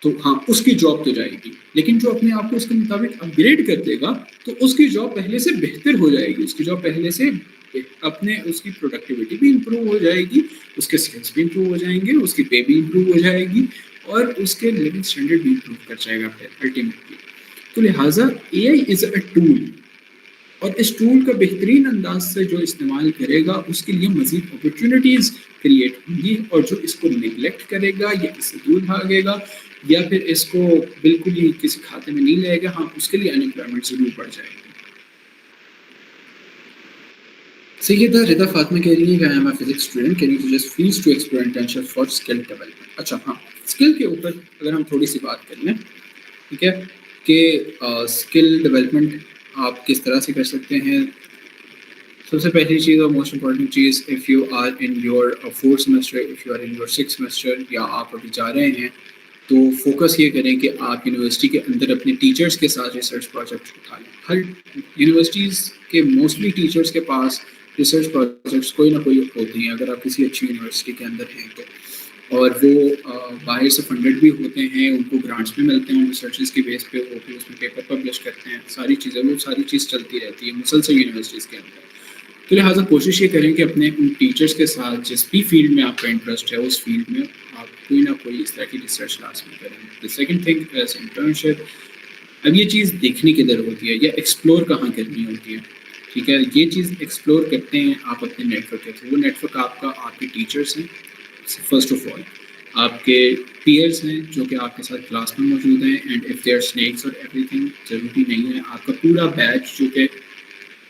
تو ہاں اس کی جاب تو جائے گی، لیکن جو اپنے آپ کو اس کے مطابق اپ گریڈ کر دے گا تو اس کی جاب پہلے سے بہتر ہو جائے گی، اس کی جاب پہلے سے اپنے اس کی پروڈکٹیوٹی بھی امپروو ہو جائے گی، اس کے اسکلس بھی امپروو ہو جائیں گے، اس کی پے بھی امپروو ہو جائے گی، اور اس کے لیونگ اسٹینڈرڈ بھی امپروو کر جائے گا الٹیمیٹلی۔ تو لہٰذا اے آئی از اے ٹول، اور اس ٹول کا بہترین انداز سے جو استعمال کرے گا اس کے لیے مزید اپرچونیٹیز کریٹ ہوں گی، اور جو اس کو نیگلیکٹ کرے گا یا اس سے دور بھاگے گا یا پھر اس کو بالکل ہی کسی کھاتے میں نہیں لے گا، ہاں اس کے لیے انمپلائمنٹ ضرور بڑھ جائے گی۔ سیدہ رضا فاطمہ کہہ رہی ہے کہ I am a physics student, can you suggest fields to explore internship for skill development. اچھا ہاں، اسکل کے اوپر اگر ہم تھوڑی سی بات کر لیں، ٹھیک ہے، کہ اسکل ڈیولپمنٹ آپ کس طرح سے کر سکتے ہیں۔ سب سے پہلی چیز اور موسٹ امپورٹنٹ چیز، if you are in your fourth semester, if you are in your six semester, یا آپ ابھی جا رہے ہیں، تو فوکس یہ کریں کہ آپ یونیورسٹی کے اندر اپنے ٹیچرس کے ساتھ ریسرچ پروجیکٹ اٹھا لیں۔ ہر یونیورسٹیز کے موسٹلی ٹیچرس کے پاس ریسرچ پروجیکٹس کوئی نہ کوئی ہوتے ہیں، اگر آپ کسی اچھی یونیورسٹی کے اندر ہیں تو، اور وہ باہر سے فنڈڈ بھی ہوتے ہیں، ان کو گرانٹس بھی ملتے ہیں ریسرچز کی بیس پہ، وہ پھر اس میں پیپر پبلش کرتے ہیں، ساری چیزیں، وہ ساری چیز چلتی رہتی ہے مسلسل یونیورسٹیز کے اندر۔ تو لہٰذا کوشش یہ کریں کہ اپنے ان ٹیچرس کے ساتھ جس بھی فیلڈ میں آپ کا انٹرسٹ ہے اس فیلڈ میں آپ کوئی نہ کوئی اس طرح کی ریسرچ کلاس میں کریں۔ The second thing is internship. اب یہ چیز دیکھنے کی در ہوتی ہے یا ایکسپلور کہاں کرنی ہوتی ہے، ٹھیک ہے، یہ چیز ایکسپلور کرتے ہیں آپ اپنے نیٹ ورک کے تھرو۔ وہ نیٹ ورک آپ کا آپ کے ٹیچرس ہیں فرسٹ آف آل، آپ کے پیئرس ہیں جو کہ آپ کے ساتھ کلاس میں موجود ہیں، and if they are snacks اور ایوری تھنگ، ضروری نہیں ہے آپ کا پورا بیچ جو کہ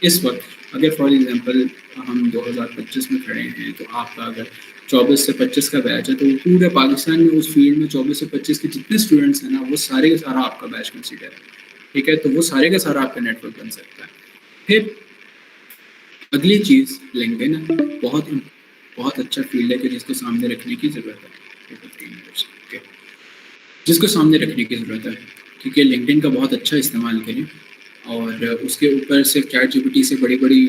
اس وقت، اگر فار ایگزامپل ہم 2025 میں کھڑے ہیں تو آپ کا اگر 24 سے 25 کا بیچ ہے تو پورے پاکستان میں اس فیلڈ میں 24 سے 25 کے جتنے اسٹوڈنٹس ہیں نا، وہ سارے کا سارا آپ کا بیچ کنسیڈر ہے، ٹھیک ہے، تو وہ سارے کا سارا آپ کا نیٹ ورک بن سکتا ہے۔ پھر اگلی چیز لنکڈن ہے، بہت اچھا فیلڈ ہے کہ جس کو سامنے رکھنے کی ضرورت ہے، جس کو سامنے رکھنے کی ضرورت ہے، کیونکہ لنکڈن کا بہت اچھا استعمال کریں، اور اس کے اوپر صرف چیٹ جی پی ٹی سے بڑی بڑی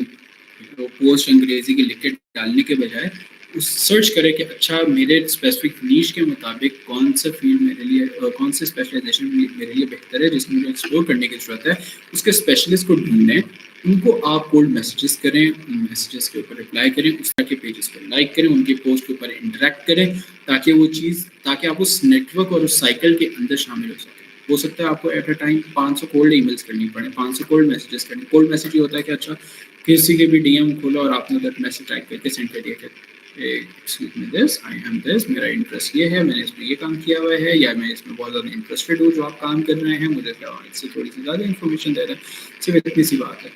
پوسٹ انگریزی کی لکھ کے ڈالنے کے بجائے اس سرچ کرے کہ اچھا میرے اسپیسیفک نیش کے مطابق کون سا فیلڈ میرے لیے، کون سے اسپیشلائزیشن میرے لیے بہتر ہے جس میں مجھے ایکسپلور کرنے کی ضرورت ہے، اس کے اسپیشلسٹ کو ڈھونڈیں، ان کو آپ کولڈ میسیجز کریں، ان میسیجز کے اوپر رپلائی کریں، اس طرح کے پیجز پر لائک کریں، ان کے پوسٹ کے اوپر انٹریکٹ کریں، تاکہ آپ اس نیٹ ورک اور اس سائیکل کے اندر شامل ہو سکیں۔ ہو سکتا ہے آپ کو at a time 500 cold emails کرنی پڑے، 500 کولڈ میسیجز کرنی۔ کولڈ میسیج یہ ہوتا ہے کہ اچھا کسی کے بھی ڈی ایم کھولا اور آپ نے ادھر میسیج ٹائپ کر کے سینڈ کر دیا کہ excuse me this, I am دس، میرا انٹرسٹ یہ ہے، میں نے اس میں یہ کام کیا ہوا ہے، یا میں اس میں بہت زیادہ انٹرسٹیڈ ہوں جو آپ کام کر رہے ہیں، مجھے اس سے تھوڑی سی زیادہ انفارمیشن دے رہے ہیں، صرف اتنی سی بات ہے۔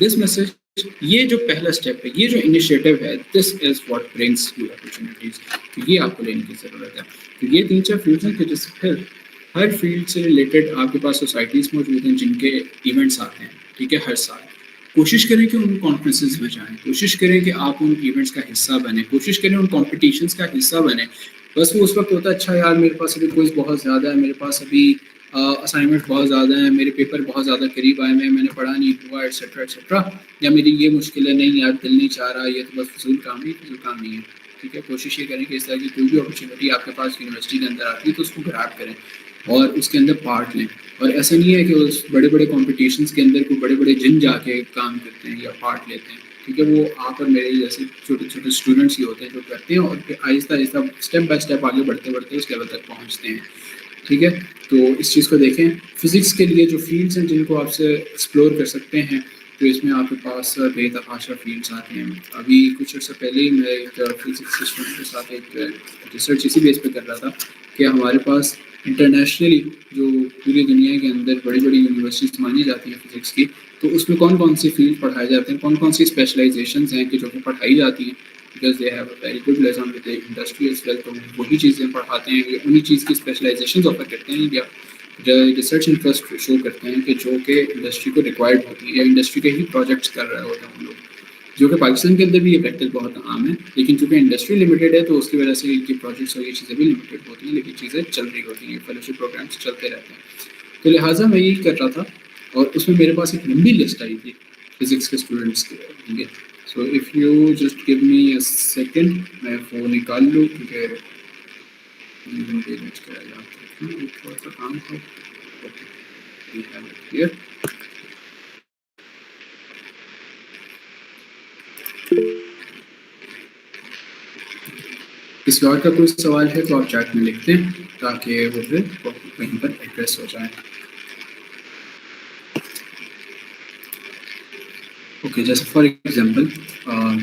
دس میسج، یہ جو پہلا اسٹیپ ہے، یہ جو انیشیٹو ہے، this is what brings you opportunities, یہ آپ کو لینے کی ضرورت ہے۔ تو یہ 3-4 فیلڈس ہیں کہ جس پھر ہر فیلڈ سے ریلیٹڈ آپ کے پاس سوسائٹیز موجود ہیں جن کے ایونٹس آتے ہیں، ٹھیک ہے، ہر سال۔ کوشش کریں کہ ان کانفرنسز میں جائیں، کوشش کریں کہ آپ ان ایونٹس کا حصہ بنیں، کوشش کریں ان کمپٹیشنس کا حصہ بنیں۔ بس وہ اس وقت ہوتا ہے اچھا یار میرے پاس ابھی کوئز بہت زیادہ ہے، میرے پاس ابھی اسائنمنٹ بہت زیادہ ہیں، میرے پیپر بہت زیادہ قریب آئے ہیں، میں نے پڑھا نہیں ہوا، ایٹسیٹرا ایٹسیٹرا، یا میری یہ مشکل ہے، نہیں یار دل نہیں چاہ رہا، یہ تو بس فضول کام نہیں ہے، ٹھیک ہے۔ کوشش یہ کریں کہ اس طرح کی کوئی بھی اپرچونیٹی آپ کے پاس یونیورسٹی کے اندر آتی ہے تو اس کو گریب کریں اور اس کے اندر پارٹ لیں۔ اور ایسا نہیں ہے کہ اس بڑے بڑے کمپٹیشنس کے اندر کوئی بڑے بڑے جن جا کے کام کرتے ہیں یا پارٹ لیتے ہیں، ٹھیک ہے، وہ آپ اور میرے جیسے چھوٹے چھوٹے اسٹوڈنٹس ہی ہوتے ہیں جو کرتے ہیں اور پھر آہستہ آہستہ اسٹیپ بائی اسٹیپ آگے بڑھتے بڑھتے اس لیول تک پہنچتے ہیں، ٹھیک ہے۔ تو اس چیز کو دیکھیں۔ فزکس کے لیے جو فیلڈس ہیں جن کو آپ سے ایکسپلور کر سکتے ہیں، تو اس میں آپ کے پاس بے تحاشا فیلڈس آتے ہیں۔ ابھی کچھ عرصہ پہلے ہی میں ایک فزکس اسٹوڈنٹ کے ساتھ ایک ریسرچ اسی بیس پہ کر رہا تھا کہ ہمارے پاس انٹرنیشنلی جو پوری دنیا کے اندر بڑی بڑی یونیورسٹیز مانی جاتی ہیں فزکس کی، تو اس میں کون کون سی فیلڈ پڑھائے جاتے ہیں، کون کون سی اسپیشلائزیشنز ہیں کہ جو کہ پڑھائی جاتی ہیں، because they have a very good liaison with the industry as well, تو وہی چیزیں پڑھاتے ہیں، انہی چیز کی اسپیشلائزیشنز آفر کرتے ہیں یا ریسرچ انٹرسٹ شو کرتے ہیں کہ جو کہ انڈسٹری کو ریکوائرڈ ہوتی ہے یا انڈسٹری کے ہی پروجیکٹس کر رہے ہوتے ہیں ہم لوگ، جو کہ پاکستان کے اندر بھی یہ پریکٹس بہت عام ہے، لیکن چونکہ انڈسٹری لمیٹیڈ ہے تو اس کی وجہ سے ان کی پروجیکٹس اور یہ چیزیں بھی لمیٹیڈ ہوتی ہیں، لیکن چیزیں چل رہی ہوتی ہیں، فیلوشپ پروگرامس چلتے رہتے ہیں۔ تو لہٰذا میں یہی کر رہا تھا اور اس میں میرے پاس ایک لمبی لسٹ آئی تھی فزکس کے اسٹوڈنٹس کے لیے. So if you just give me a second, میں فون نکال لوں کیونکہ تھوڑا سا کام تھا. کسی اور کا کوئی سوال ہے تو آپ چیٹ میں لکھتے ہیں تاکہ وہ پھر کہیں پر ایڈریس ہو جائے. اوکے, جیسے فار ایگزامپل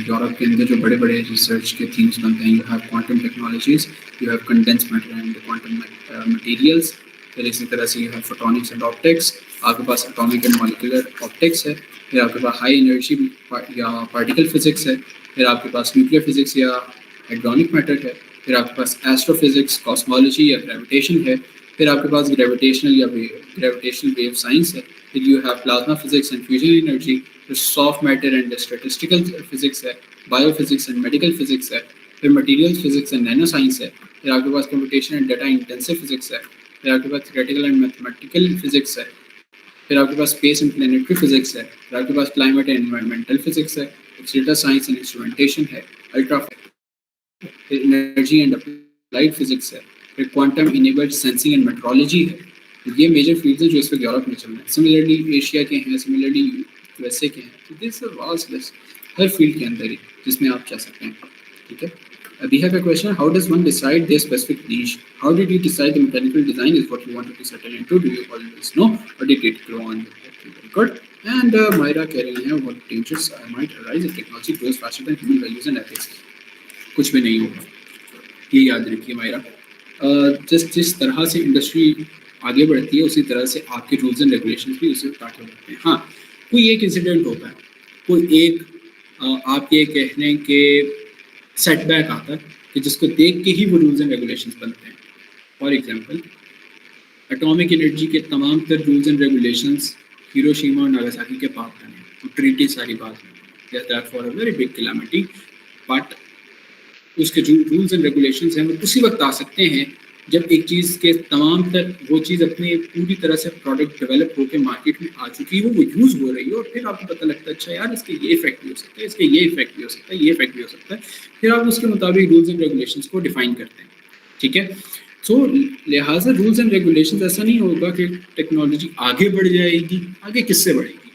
یورپ کے اندر جو بڑے بڑے ریسرچ کے تھیمس بنتے ہیں, you have quantum technologies, you have condensed matter and quantum materials, پھر اسی طرح سے you have photonics and optics, آپ کے پاس اٹامک اینڈ مالیکولر آپٹکس ہے, پھر آپ کے پاس ہائی انرجی یا پارٹیکل فزکس ہے, پھر آپ کے پاس نیوکلیئر فزکس یا ہائیڈرونک میٹر ہے, پھر آپ کے پاس ایسٹرو فزکس, کاسمالوجی یا گریویٹیشن ہے, پھر آپ کے پاس گریویٹیشنل ویو سائنس ہے, پھر you have plasma physics and fusion energy, پھر soft matter and statistical physics ہے, biophysics and medical physics ہے, پھر material physics and nanoscience ہے, پھر آپ کے پاس computation and data intensive physics ہے, پھر آپ کے پاس تھیوریٹیکل اینڈ میتھمیٹیکل فزکس ہے, پھر آپ کے پاس اسپیس اینڈ پلانیٹری فزکس ہے, پھر آپ کے پاس کلائمیٹ اینڈ انوائرمنٹل فزکس ہے, ڈیٹا سائنس اینڈ انسٹرومنٹیشن ہے, الٹرا پھر انرجی اینڈ اپلائڈ فزکس ہے, پھر quantum enabled sensing and meteorology ہے. یہ میجر فیلڈز ہیں جو اس وقت یورپ میں چل رہے ہیں. سملرلی ایشیا کے ہیں, سملرلی یو ایس اے کے ہیں. تو this is wash list Hare field کے اندر ہی جس میں آپ چاہ سکتے ہیں. ٹھیک ہے, ابھی ہے کا question, how does one decide their specific niche, how did you decide the mechanical design is what you want to settle into, do you always know or did it grow on very good. And Maira کہہ رہی ہیں what dangers might arise if technology grows faster than human values and ethics. کچھ بھی نہیں ہوگا, یہ یاد رکھیے مائرا. جس طرح سے انڈسٹری آگے بڑھتی ہے اسی طرح سے آپ کے رولز اینڈ ریگولیشنز بھی اسی وقت آگے بڑھتے ہیں. ہاں, کوئی ایک انسیڈنٹ ہوتا ہے, کوئی ایک آپ یہ کہہ لیں کہ سیٹ بیک آتا ہے کہ جس کو دیکھ کے ہی وہ رولز اینڈ ریگولیشنز بنتے ہیں. فار ایگزامپل اٹامک انرجی کے تمام تر رولز اینڈ ریگولیشنز ہیروشیما اور ناگاساکی کے پاس بنے, ٹریٹی ساری بات ہے for a very big calamity, but اس کے جو رولز اینڈ ریگولیشنز ہیں وہ اسی وقت آ سکتے ہیں جب ایک چیز کے تمام تر وہ چیز اپنے پوری طرح سے پروڈکٹ ڈیولپ ہو کے مارکیٹ میں آ چکی ہے, وہ یوز ہو رہی ہے, اور پھر آپ کو پتہ لگتا ہے اچھا یار اس کے یہ افیکٹ بھی ہو سکتا ہے, اس کے یہ افیکٹ بھی ہو سکتا ہے, یہ افیکٹ بھی ہو سکتا ہے, پھر آپ اس کے مطابق رولز اینڈ ریگولیشنز کو ڈیفائن کرتے ہیں. ٹھیک ہے, سو لہٰذا رولز اینڈ ریگولیشنز ایسا نہیں ہوگا کہ ٹیکنالوجی آگے بڑھ جائے گی. آگے کس سے بڑھے گی؟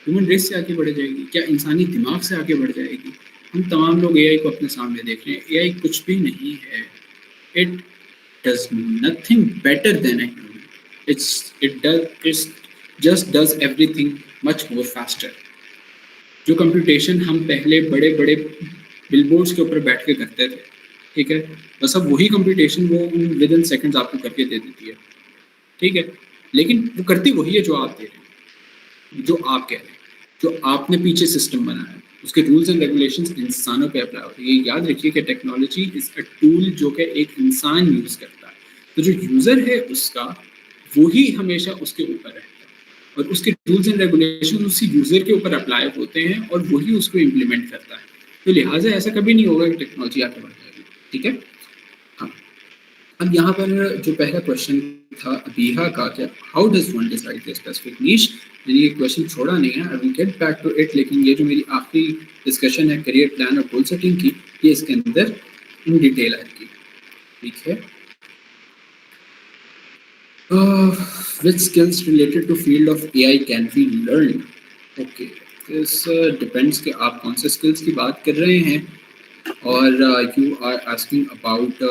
ہیومن ریس سے آگے بڑھ جائے گی, کیا انسانی دماغ سے آگے بڑھ جائے گی؟ ہم تمام لوگ اے آئی کو اپنے سامنے دیکھ رہے ہیں, اے آئی کچھ بھی نہیں ہے. It does nothing better than a human, just does every thing much more faster. جو کمپیوٹیشن ہم پہلے بڑے بڑے بل بورڈس کے اوپر بیٹھ کے کرتے تھے, ٹھیک ہے, بس اب وہی کمپیوٹیشن وہ ود ان سیکنڈز آپ کو کر کے دے دیتی ہے. ٹھیک ہے, لیکن وہ کرتی وہی ہے جو آپ دے رہے ہیں, جو آپ کہہ رہے ہیں, جو آپ نے پیچھے سسٹم بنایا ہے, اس کے رولز اینڈ ریگولیشنز انسانوں پہ اپلائی ہوتے ہیں. یہ یاد رکھیے کہ ٹیکنالوجی از اے ٹول جو کہ ایک انسان یوز کرتا ہے, تو جو یوزر ہے اس کا وہی ہمیشہ اس کے اوپر رہتا ہے, اور اس کے رولز اینڈ ریگولیشن اسی یوزر کے اوپر اپلائی ہوتے ہیں اور وہی اس کو امپلیمنٹ کرتا ہے. تو لہٰذا ایسا کبھی نہیں ہوگا کہ ٹیکنالوجی آگے بڑھ جائے گی. ٹھیک ہے, ہاں. اب یہاں پر جو پہلا کوشچن تھا ابیہا کا, کہ how does one decide the specific niche, میں نے یہ کوشچن چھوڑا نہیں ہے, I will get back to it, لیکن یہ جو میری آخری ڈسکشن ہے کریئر پلان اور گول سیٹنگ کی, یہ اس کے اندر ان ڈیٹیل آئے گی. ٹھیک ہے, which skills related to field of AI can be learned? Okay, this depends کہ آپ کون سے skills کی بات کر رہے ہیں, اور you are asking about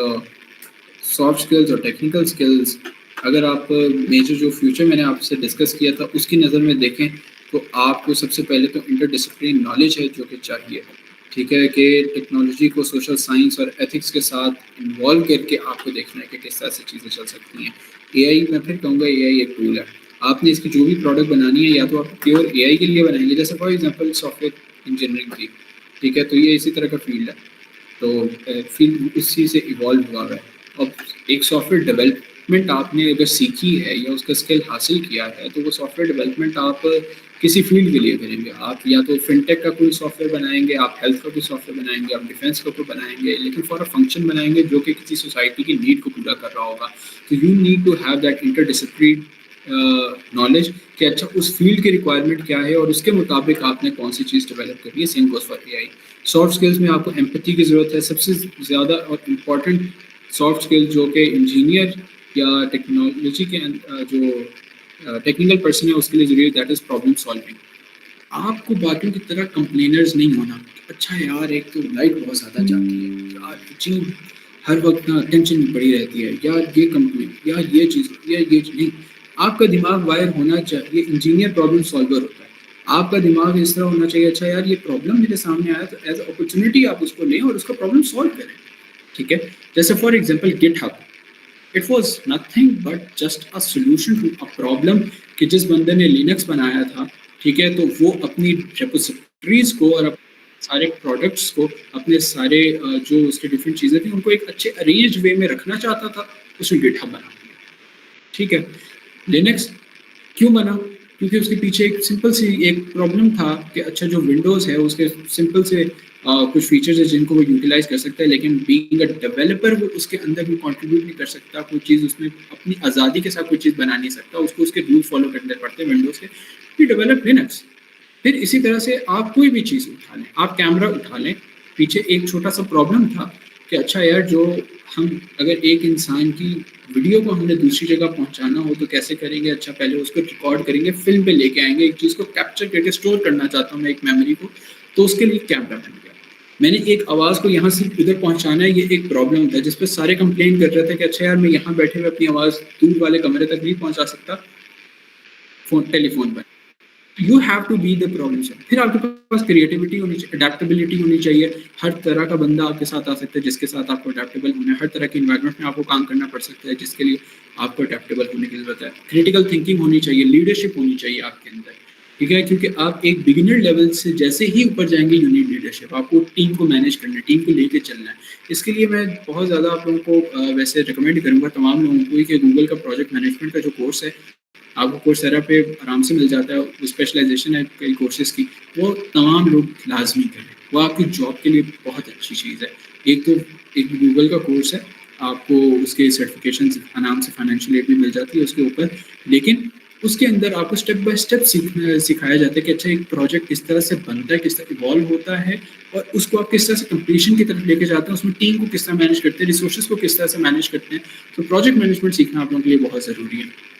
soft skills اور technical skills. اگر آپ میجر جو فیوچر میں نے آپ سے ڈسکس کیا تھا اس کی نظر میں دیکھیں تو آپ کو سب سے پہلے تو انٹر ڈسپلین نالج ہے جو کہ چاہیے. ٹھیک ہے, کہ ٹیکنالوجی کو سوشل سائنس اور ایتھکس کے ساتھ انوالو کر کے آپ کو دیکھنا ہے کہ کس طرح سے چیزیں چل سکتی ہیں. اے آئی, میں پھر کہوں گا اے آئی ایک ٹول ہے, آپ نے اس کی جو بھی پروڈکٹ بنانی ہے یا تو آپ پیور اے آئی کے لیے بنائیں گے, جیسے for example soft ware engineering کی. ٹھیک ہے, تو یہ اسی طرح کا فیلڈ ہے, تو فیلڈ اس چیز سے ایوالو ہوا ہے. اب ایک سافٹ ویئر ڈیولپمنٹ آپ نے اگر سیکھی ہے یا اس کا اسکل حاصل کیا ہے تو وہ سافٹ ویئر ڈیولپمنٹ آپ کسی فیلڈ کے لیے کریں گے. آپ یا تو فن ٹیک کا کوئی سافٹ ویئر بنائیں گے, آپ ہیلتھ کا کوئی سافٹ ویئر بنائیں گے, آپ ڈیفینس کا کوئی بنائیں گے, لیکن فار اے فنکشن بنائیں گے جو کہ کسی سوسائٹی کی نیڈ کو پورا کر رہا ہوگا. تو you need to have that inter discipline knowledge کہ اچھا اس فیلڈ کی ریکوائرمنٹ کیا ہے اور اس کے مطابق آپ نے کون سی چیز ڈیولپ کرنی ہے. Same goes for a I. Soft skills میں آپ کو ایمپتھی کی ضرورت ہے. سب سے زیادہ اور امپورٹنٹ سافٹ اسکل جو کہ انجینئر یا ٹیکنالوجی کے جو ٹیکنیکل پرسن ہے اس کے لیے ضروری ہے, دیٹ از پرابلم سالونگ. آپ کو باقیوں کی طرح کمپلینرز نہیں ہونا. اچھا یار ایک تو لائٹ بہت زیادہ جاتی ہے یار, جی ہر وقت نا ٹینشن پڑی رہتی ہے یار, یہ کمپنی یار یہ چیز یہ نہیں. آپ کا دماغ وائر ہونا چاہیے. انجینئر پرابلم سالور ہوتا ہے. آپ کا دماغ اس طرح ہونا چاہیے اچھا یار یہ پرابلم میرے سامنے آیا تو ایز اے اپرچونیٹی آپ اس کو لیں اور اس کا پرابلم سالو کریں. ٹھیک ہے, جیسے for example GitHub, it was nothing but just a solution to a problem کہ جس بندے نے لینکس بنایا تھا, ٹھیک ہے, تو وہ اپنی ریپوزیٹریز کو اور سارے پروڈکٹس کو اپنے سارے جو اس کے ڈفرینٹ چیزیں تھیں ان کو ایک اچھے ارینج وے میں رکھنا چاہتا تھا, اس نے گٹ ہب بنا دیا. ٹھیک ہے, لینکس کیوں بنا؟ کیونکہ اس کے پیچھے ایک سمپل سی ایک پرابلم تھا کہ اچھا جو ونڈوز ہے اس کے سمپل سے کچھ فیچرز ہیں جن کو وہ یوٹیلائز کر سکتا ہے, لیکن بینگ اے ڈیولپر وہ اس کے اندر بھی کنٹریبیوٹ نہیں کر سکتا. کوئی چیز اس میں اپنی آزادی کے ساتھ کوئی چیز بنا نہیں سکتا, اس کو اس کے رول فالو کرنے پڑتے ہیں ونڈوز کے. یہ ڈیولپ لینکس. پھر اسی طرح سے آپ کوئی بھی چیز اٹھا لیں, آپ کیمرہ اٹھا لیں, پیچھے ایک چھوٹا سا پرابلم تھا کہ اچھا یار جو ہم اگر ایک انسان کی ویڈیو کو ہم نے دوسری جگہ پہنچانا ہو تو کیسے کریں گے؟ اچھا پہلے اس کو ریکارڈ کریں گے, فلم پہ لے کے آئیں گے, ایک چیز کو کیپچر کر کے اسٹور کرنا چاہتا ہوں میں ایک میموری کو, تو اس کے لیے کیمرہ بن گیا. میں نے ایک آواز کو یہاں سے ادھر پہنچانا ہے, یہ ایک پرابلم تھا جس پہ سارے کمپلین کر رہے تھے کہ اچھا یار میں یہاں بیٹھے ہوئے اپنی آواز دور والے کمرے تک نہیں پہنچا سکتا ٹیلی فون پر. You have to be the problem solver. پھر آپ کے پاس کریٹیوٹی ہونی چاہیے, اڈیپٹیبلٹی ہونی چاہیے. ہر طرح کا بندہ آپ کے ساتھ آ سکتا ہے جس کے ساتھ آپ کو اڈیپٹیبل ہونا ہے. ہر طرح کے انوائرمنٹ میں آپ کو کام کرنا پڑ سکتا ہے جس کے لیے آپ کو اڈیپٹیبل ہونے کی ضرورت ہے. کریٹیکل تھنکنگ ہونی چاہیے, لیڈرشپ ہونی چاہیے آپ کے اندر. ٹھیک ہے, کیونکہ آپ ایک بگنر لیول سے جیسے ہی اوپر جائیں گے یو نیڈ لیڈرشپ. آپ کو ٹیم کو مینیج کرنا ہے, ٹیم کو لے کے چلنا ہے. اس کے لیے میں بہت زیادہ آپ لوگوں کو ویسے ریکمینڈ کروں گا تمام لوگوں کو کہ گوگل کا پروجیکٹ مینجمنٹ کا جو کورس ہے آپ کو کورسیرا پہ آرام سے مل جاتا ہے. اسپیشلائزیشن ہے کئی کورسز کی, وہ تمام لوگ لازمی کریں. وہ آپ کی جاب کے لیے بہت اچھی چیز ہے. ایک تو ایک گوگل کا کورس ہے, آپ کو اس کے سرٹیفکیشن آرام سے فائنینشیل ایڈ بھی مل جاتی ہے اس کے اوپر, لیکن اس کے اندر آپ کو اسٹیپ بائی اسٹیپ سکھایا جاتا ہے کہ اچھا ایک پروجیکٹ کس طرح سے بنتا ہے, کس طرح ایوالو ہوتا ہے, اور اس کو آپ کس طرح سے کمپلیشن کی طرف لے کے جاتے ہیں. اس میں ٹیم کو کس طرح مینیج کرتے ہیں, ریسورسز کو کس طرح سے مینیج کرتے ہیں. تو پروجیکٹ مینجمنٹ سیکھنا آپ لوگوں کے لیے بہت ضروری ہے.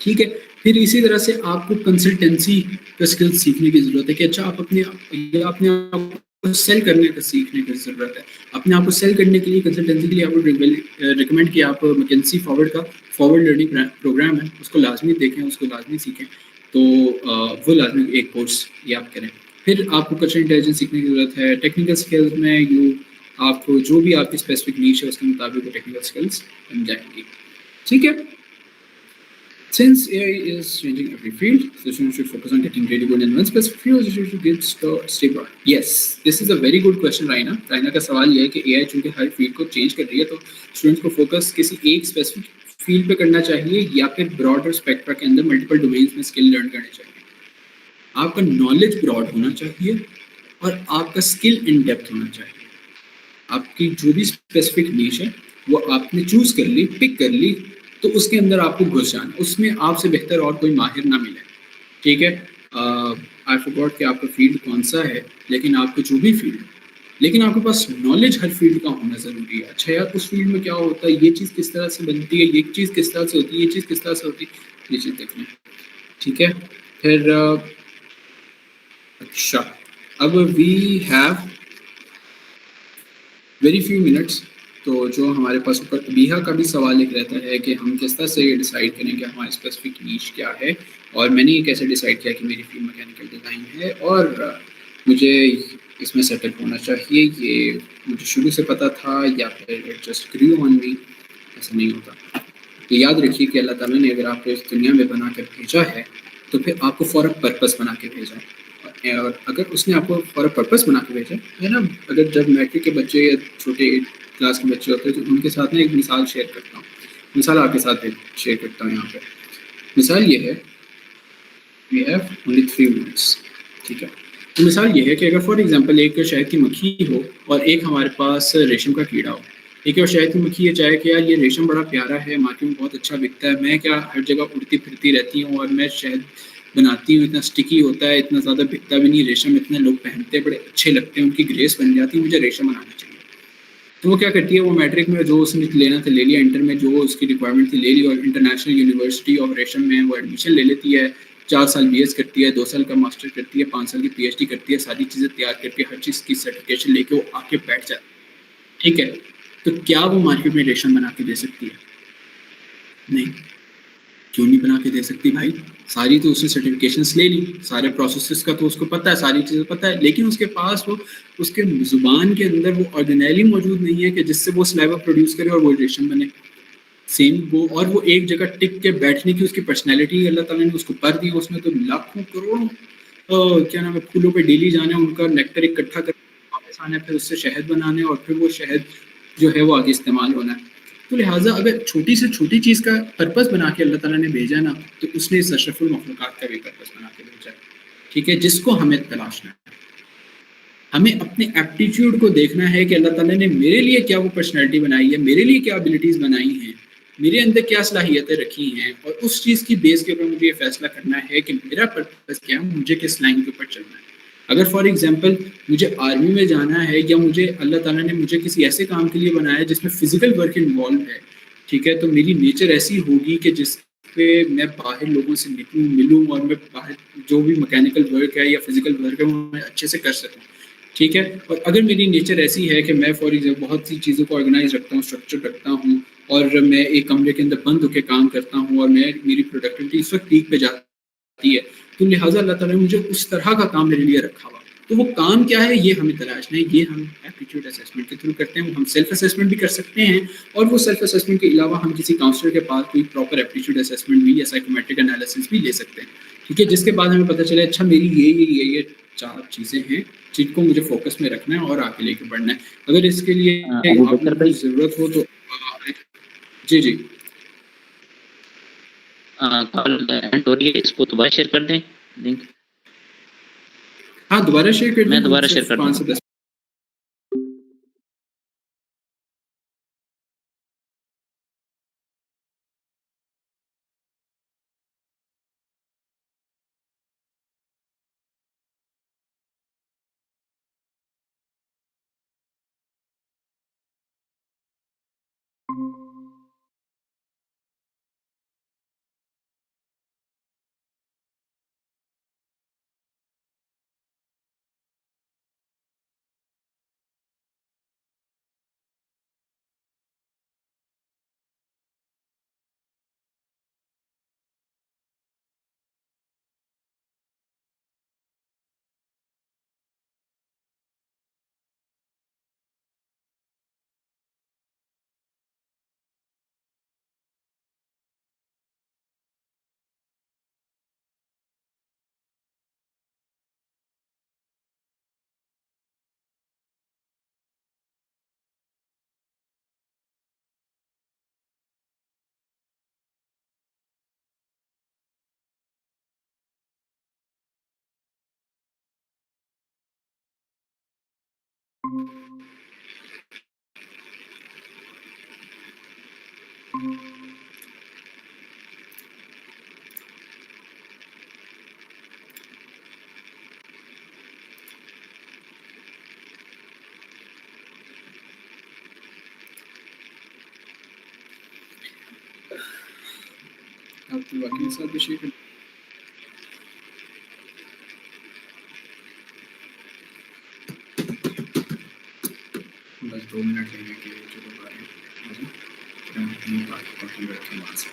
ٹھیک ہے, پھر اسی طرح سے آپ کو کنسلٹنسی کا اسکل سیکھنے کی ضرورت ہے کہ اچھا آپ اپنے آپ کو سیل کرنے کا سیکھنے کی ضرورت ہے. اپنے آپ کو سیل کرنے کے لیے کنسلٹنسی کے لیے آپ کو ریکمینڈ کیا آپ میکنسی فارورڈ کا فارورڈ لرننگ پروگرام ہے, اس کو لازمی دیکھیں, اس کو لازمی سیکھیں. تو وہ لازمی ایک کورس یہ آپ کریں. پھر آپ کو کلچرل انٹیلیجنس سیکھنے کی ضرورت ہے. ٹیکنیکل اسکلز میں آپ کو جو بھی آپ کی اسپیسیفک نیش ہے اس کے مطابق وہ ٹیکنیکل اسکلز بن جائیں گی. ٹھیک ہے. Since AI is changing every field, so students should focus on getting really good in one specific field, or should get stay broad. Yes, this is a very good question, Raina. Raina کا سوال یہ ہے کہ AI چونکہ ہر field کو change کر رہی ہے تو اسٹوڈنٹس کو فوکس کسی ایک اسپیسیفک فیلڈ پہ کرنا چاہیے یا پھر براڈر اسپیکٹرا کے اندر ملٹیپل ڈومینس میں اسکل لرن کرنے چاہیے. آپ کا نالج براڈ ہونا چاہیے اور آپ کا اسکل ان ڈیپتھ ہونا چاہیے. آپ کی جو بھی اسپیسیفک نیش ہے وہ آپ نے چوز کر لی, پک کر لی, تو اس کے اندر آپ کو گھس جانا. اس میں آپ سے بہتر اور کوئی ماہر نہ ملے. ٹھیک ہے, آئی فورگاٹ کہ آپ کا فیلڈ کون سا ہے, لیکن آپ کو جو بھی فیلڈ لیکن آپ کے پاس نالج ہر فیلڈ کا ہونا ضروری ہے. اچھا یار اس فیلڈ میں کیا ہوتا ہے, یہ چیز کس طرح سے بنتی ہے, یہ چیز کس طرح سے ہوتی ہے, یہ چیز کس طرح سے ہوتی ہے, یہ چیز دیکھنا. ٹھیک ہے, پھر اچھا اب we have very few minutes. تو جو ہمارے پاس اوپر بیہا کا بھی سوال ایک رہتا ہے کہ ہم کس طرح سے یہ ڈیسائیڈ کریں کہ ہماری اسپیسیفک نیش کیا ہے, اور میں نے یہ کیسے ڈیسائیڈ کیا کہ میری فیلڈ میکینیکل ڈیزائن ہے اور مجھے اس میں سیٹل ہونا چاہیے. یہ مجھے شروع سے پتہ تھا یا پھر جسٹ گریو آن می؟ ایسا نہیں ہوتا. تو یاد رکھیے کہ اللہ تعالیٰ نے اگر آپ کو اس دنیا میں بنا کر بھیجا ہے تو پھر آپ کو فار اے پرپس بنا کے بھیجا ہے. اور اگر اس نے آپ کو فار اے پرپس بنا کے بھیجا ہے نا, اگر جب میٹرک کے بچے یا چھوٹے کلاس کے بچے ہوتے ہیں تو ان کے ساتھ میں ایک مثال شیئر کرتا ہوں. مثال آپ کے ساتھ شیئر کرتا ہوں. یہاں پہ مثال یہ ہے, وی ہیو اونلی 3 منٹس. ٹھیک ہے, تو مثال یہ ہے کہ اگر فار ایگزامپل ایک شہد کی مکھی ہو اور ایک ہمارے پاس ریشم کا کیڑا ہو. ٹھیک ہے. اور شہد کی مکھی یہ چاہے کہ یار یہ ریشم بڑا پیارا ہے, مارکیٹ میں بہت اچھا بکتا ہے, میں کیا ہر جگہ اڑتی پھرتی رہتی ہوں اور میں شہد بناتی ہوں, اتنا اسٹکی ہوتا ہے, اتنا زیادہ بکتا بھی نہیں, ریشم اتنے لوگ پہنتے ہیں, بڑے اچھے لگتے ہیں, ان کی گریس بن جاتی ہے, مجھے ریشم بنانا چاہیے. تو وہ کیا کرتی ہے, وہ میٹرک میں جو اس نے لینا تھا لے لیا, انٹر میں جو اس کی ریکوائرمنٹ تھی لے لی, اور انٹرنیشنل یونیورسٹی آف ریشم میں وہ ایڈمیشن لے لیتی ہے. 4 سال بی ایس کرتی ہے, 2 سال کا ماسٹر کرتی ہے, 5 سال کی پی ایچ ڈی کرتی ہے, ساری چیزیں تیار کر کے ہر چیز کی سرٹیفکیشن لے کے وہ آ کے بیٹھ جاتی ہے. ٹھیک ہے, تو کیا وہ مارکیٹ میں ریشم بنا کے دے سکتی ہے؟ نہیں. کیوں نہیں بنا کے دے سکتی بھائی؟ ساری تو اس نے سرٹیفکیشنس لے لی, سارے پروسیسز کا تو اس کو پتہ ہے, ساری چیزیں پتہ ہے, لیکن اس کے پاس وہ اس کے زبان کے اندر وہ آرگنیلی موجود نہیں ہے کہ جس سے وہ سلیبا پروڈیوس کرے اور وہ ریشم بنے. سیم وہ, اور وہ ایک جگہ ٹک کے بیٹھنے کی اس کی پرسنالٹی اللہ تعالیٰ نے اس کو پر دی, اس میں تو لاکھوں کروڑوں کیا نام ہے پھولوں پہ ڈیلی جانا ہے, ان کا نیکٹر اکٹھا کر واپس آنا ہے, پھر اس سے شہد بنانے, اور پھر وہ شہد جو ہے وہ آگے استعمال ہونا ہے. تو لہٰذا اگر چھوٹی سے چھوٹی چیز کا پرپز بنا کے اللہ تعالیٰ نے بھیجا نا, تو اس نے اس اشرف المخلوقات کا بھی پرپز بنا کے بھیجا. ٹھیک ہے, جس کو ہمیں تلاشنا ہے. ہمیں اپنے ایپٹیچیوڈ کو دیکھنا ہے کہ اللہ تعالیٰ نے میرے لیے کیا وہ پرسنالٹی بنائی ہے, میرے لیے کیا ابیلٹیز بنائی ہیں, میرے اندر کیا صلاحیتیں رکھی ہیں, اور اس چیز کی بیس کے اوپر مجھے یہ فیصلہ کرنا ہے کہ میرا پرپز کیا ہے, مجھے کس لائن کے اوپر چلنا ہے. اگر فار ایگزامپل مجھے آرمی میں جانا ہے, یا مجھے اللہ تعالیٰ نے مجھے کسی ایسے کام کے لیے بنایا ہے جس میں فزیکل ورک انوالو ہے, ٹھیک ہے, تو میری نیچر ایسی ہوگی کہ جس پہ میں باہر لوگوں سے نکلوں ملوں, اور میں باہر جو بھی مکینیکل ورک ہے یا فزیکل ورک ہے وہ میں اچھے سے کر سکوں. ٹھیک ہے. اور اگر میری نیچر ایسی ہے کہ میں فار ایگزامپل بہت سی چیزوں کو آرگنائز رکھتا ہوں, اسٹرکچر رکھتا ہوں, اور میں ایک کمرے کے اندر بند ہو کے کام کرتا ہوں, اور میری پروڈکٹیوٹی اس وقت پیک پہ جاتی ہے, تو لہٰذا اللہ تعالیٰ نے مجھے اس طرح کا کام میرے لیے رکھا ہوا. تو وہ کام کیا ہے یہ ہمیں تلاشنا ہے, یہ ہم ایپٹیٹیوڈ اسیسمنٹ کے تھرو کرتے ہیں. ہم سیلف اسیسمنٹ بھی کر سکتے ہیں, اور وہ سیلف اسیسمنٹ کے علاوہ ہم کسی کاؤنسلر کے پاس کوئی پراپر ایپٹیٹیوڈ اسیسمنٹ بھی یا سائیکومیٹرک انالیسس بھی لے سکتے ہیں. ٹھیک ہے, جس کے بعد ہمیں پتہ چلے اچھا میری یہ 4 چیزیں ہیں جن کو مجھے فوکس میں رکھنا ہے اور آگے لے کے بڑھنا ہے. اگر اس کے لیے ابو آپ بکر لوگوں بھائی, کی ضرورت ہو تو جی کال اینڈ ہو رہی ہے, اس کو دوبارہ شیئر کر دیں لنک. ہاں دوبارہ شیئر کر میں دیں, ہم دوبارہ شیئر صرف کر دوں 5 گا. سے 10آپ کی باقی کے ساتھ بھی شیئر کر بس 2 منٹ لینے کے لیے جو دوبارہ اپنی بات کنٹینیو رکھیں وہاں سے.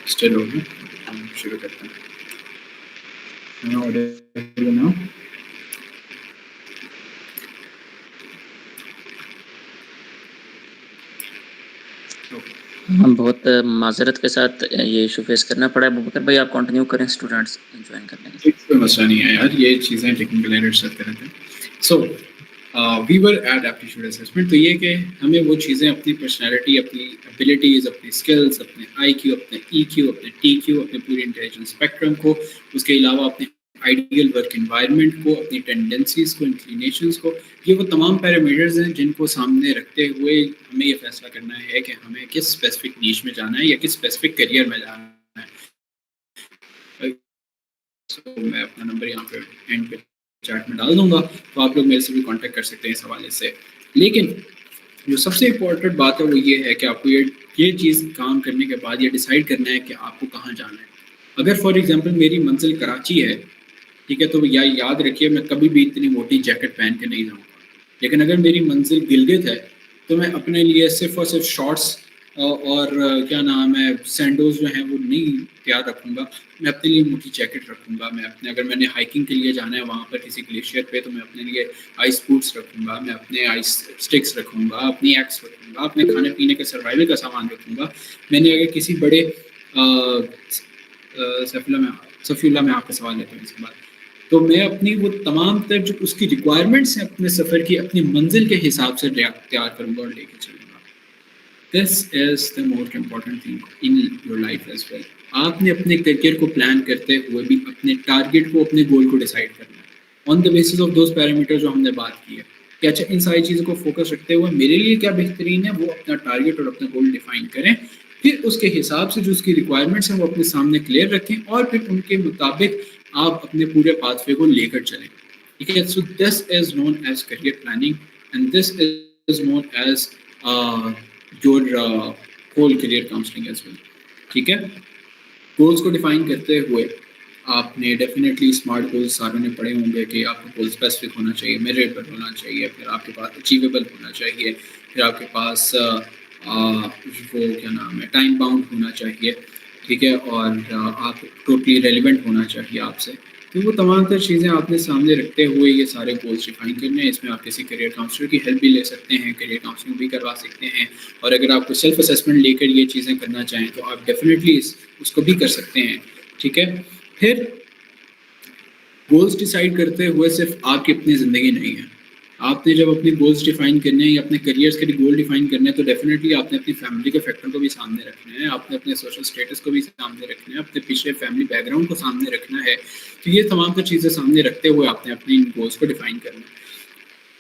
اسٹل ہوگی شروع کرتے ہیں. ہم بہت معذرت کے ساتھ یہ ایشو فیس کرنا پڑا ہے. ابوبکر بھائی آپ کنٹینیو کریں اسٹوڈنٹس جوائن کرنے کے. کوئی مسئلہ نہیں ہے یار, یہ چیزیں ٹیکنیکل ایررز چلتے رہتے ہیں. سو وی ور ایٹ ایپٹیٹیوڈ اسسمنٹ. تو یہ کہ ہمیں وہ چیزیں اپنی پرسنالٹی, اپنی ابیلٹیز, اپنی اسکلس, اپنے آئی کیو, اپنے ای کیو, اپنے ٹی کیو, اپنے پورے انٹیلیجنس اسپیکٹرم کو, اس کے علاوہ اپنے آئیڈیل ورک انوائرمنٹ کو, اپنی ٹینڈنسیز کو, انکلینیشنز کو, یہ وہ تمام پیرامیٹرز ہیں جن کو سامنے رکھتے ہوئے ہمیں یہ فیصلہ کرنا ہے کہ ہمیں کس اسپیسیفک نیش میں جانا ہے یا کس اسپیسیفک کیریئر میں جانا ہے. میں اپنا نمبر یہاں پہ اینڈ پہ چیٹ میں ڈال دوں گا, تو آپ لوگ میرے سے بھی کانٹیکٹ کر سکتے ہیں اس حوالے سے. لیکن جو سب سے امپورٹنٹ بات ہے وہ یہ ہے کہ آپ کو یہ چیز کام کرنے کے بعد یہ ڈیسائیڈ کرنا ہے کہ آپ کو کہاں جانا ہے. اگر فار ایگزامپل میری منزل کراچی ہے, ٹھیک ہے, تو یاد رکھیے میں کبھی بھی اتنی موٹی جیکٹ پہن کے نہیں جاؤں گا. لیکن اگر میری منزل گلگت ہے تو میں اپنے لیے صرف اور صرف شارٹس اور کیا نام ہے سینڈوز جو ہیں وہ نہیں تیار رکھوں گا. میں اپنے لیے موٹی جیکٹ رکھوں گا. میں اپنے اگر میں نے ہائکنگ کے لیے جانا ہے وہاں پر کسی گلیشیئر پہ, تو میں اپنے لیے آئس بوٹس رکھوں گا, میں اپنے آئس اسٹکس رکھوں گا, اپنی ایکس رکھوں گا, اپنے کھانے پینے کے سروائیول کا سامان رکھوں گا. میں نے اگر کسی بڑے صفی اللہ میں آپ کا سوال لیتا ہوں اس کے بعد, تو میں اپنی وہ تمام تر جو اس کی ریکوائرمنٹس ہیں اپنے سفر کی اپنی منزل کے حساب سے تیار کروں گا اور لے کے چلوں گا. This is the most important thing in your life as well. آپ نے اپنے کیریئر کو پلان کرتے ہوئے بھی اپنے ٹارگیٹ کو, اپنے گول کو ڈیسائیڈ کرنا ہے on the basis of those parameter جو ہم نے بات کی ہے کہ اچھا ان ساری چیزوں کو فوکس رکھتے ہوئے میرے لیے کیا بہترین ہے, وہ اپنا ٹارگیٹ اور اپنا گول ڈیفائن کریں. پھر اس کے حساب سے جو اس کی ریکوائرمنٹس ہیں وہ اپنے سامنے کلیئر رکھیں اور پھر ان کے مطابق آپ اپنے پورے پاتھ وے کو لے کر چلیں. ٹھیک ہے, so this is known as career planning and this is known as your whole career counseling as well. ٹھیک ہے, گولس کو ڈیفائن کرتے ہوئے آپ نے ڈیفینیٹلی اسمارٹ گولس ساروں نے پڑھے ہوں گے کہ آپ کا گول اسپیسیفک ہونا چاہیے, میجریبل ہونا چاہیے, پھر آپ کے پاس اچیویبل ہونا چاہیے, پھر آپ کے پاس وہ کیا نام ہے ٹائم باؤنڈ ہونا چاہیے. ٹھیک ہے, اور آپ ٹوٹلی ریلیونٹ ہونا چاہیے آپ سے. تو وہ تمام تر چیزیں آپ نے سامنے رکھتے ہوئے یہ سارے گولس ڈیفائن کرنے ہیں. اس میں آپ کسی کیریئر کاؤنسلر کی ہیلپ بھی لے سکتے ہیں, کیریئر کاؤنسلنگ بھی کروا سکتے ہیں, اور اگر آپ کو سیلف اسیسمنٹ لے کر یہ چیزیں کرنا چاہیں تو آپ ڈیفینیٹلی اس کو بھی کر سکتے ہیں. ٹھیک ہے, پھر گولس ڈیسائیڈ کرتے ہوئے صرف آپ کی اپنی زندگی نہیں ہے. آپ نے جب اپنے گولس ڈیفائن کرنے ہیں یا اپنے کیریئرس کے لیے گول ڈیفائن کرنے ہیں تو ڈیفینیٹلی آپ نے اپنی فیملی کے فیکٹر کو بھی سامنے رکھنا ہے, آپ نے اپنے سوشل اسٹیٹس کو بھی سامنے رکھنا ہے, اپنے پیچھے فیملی بیک گراؤنڈ کو سامنے رکھنا ہے. تو یہ تمام تر چیزیں سامنے رکھتے ہوئے آپ نے اپنے گولس کو ڈیفائن کرنا ہے.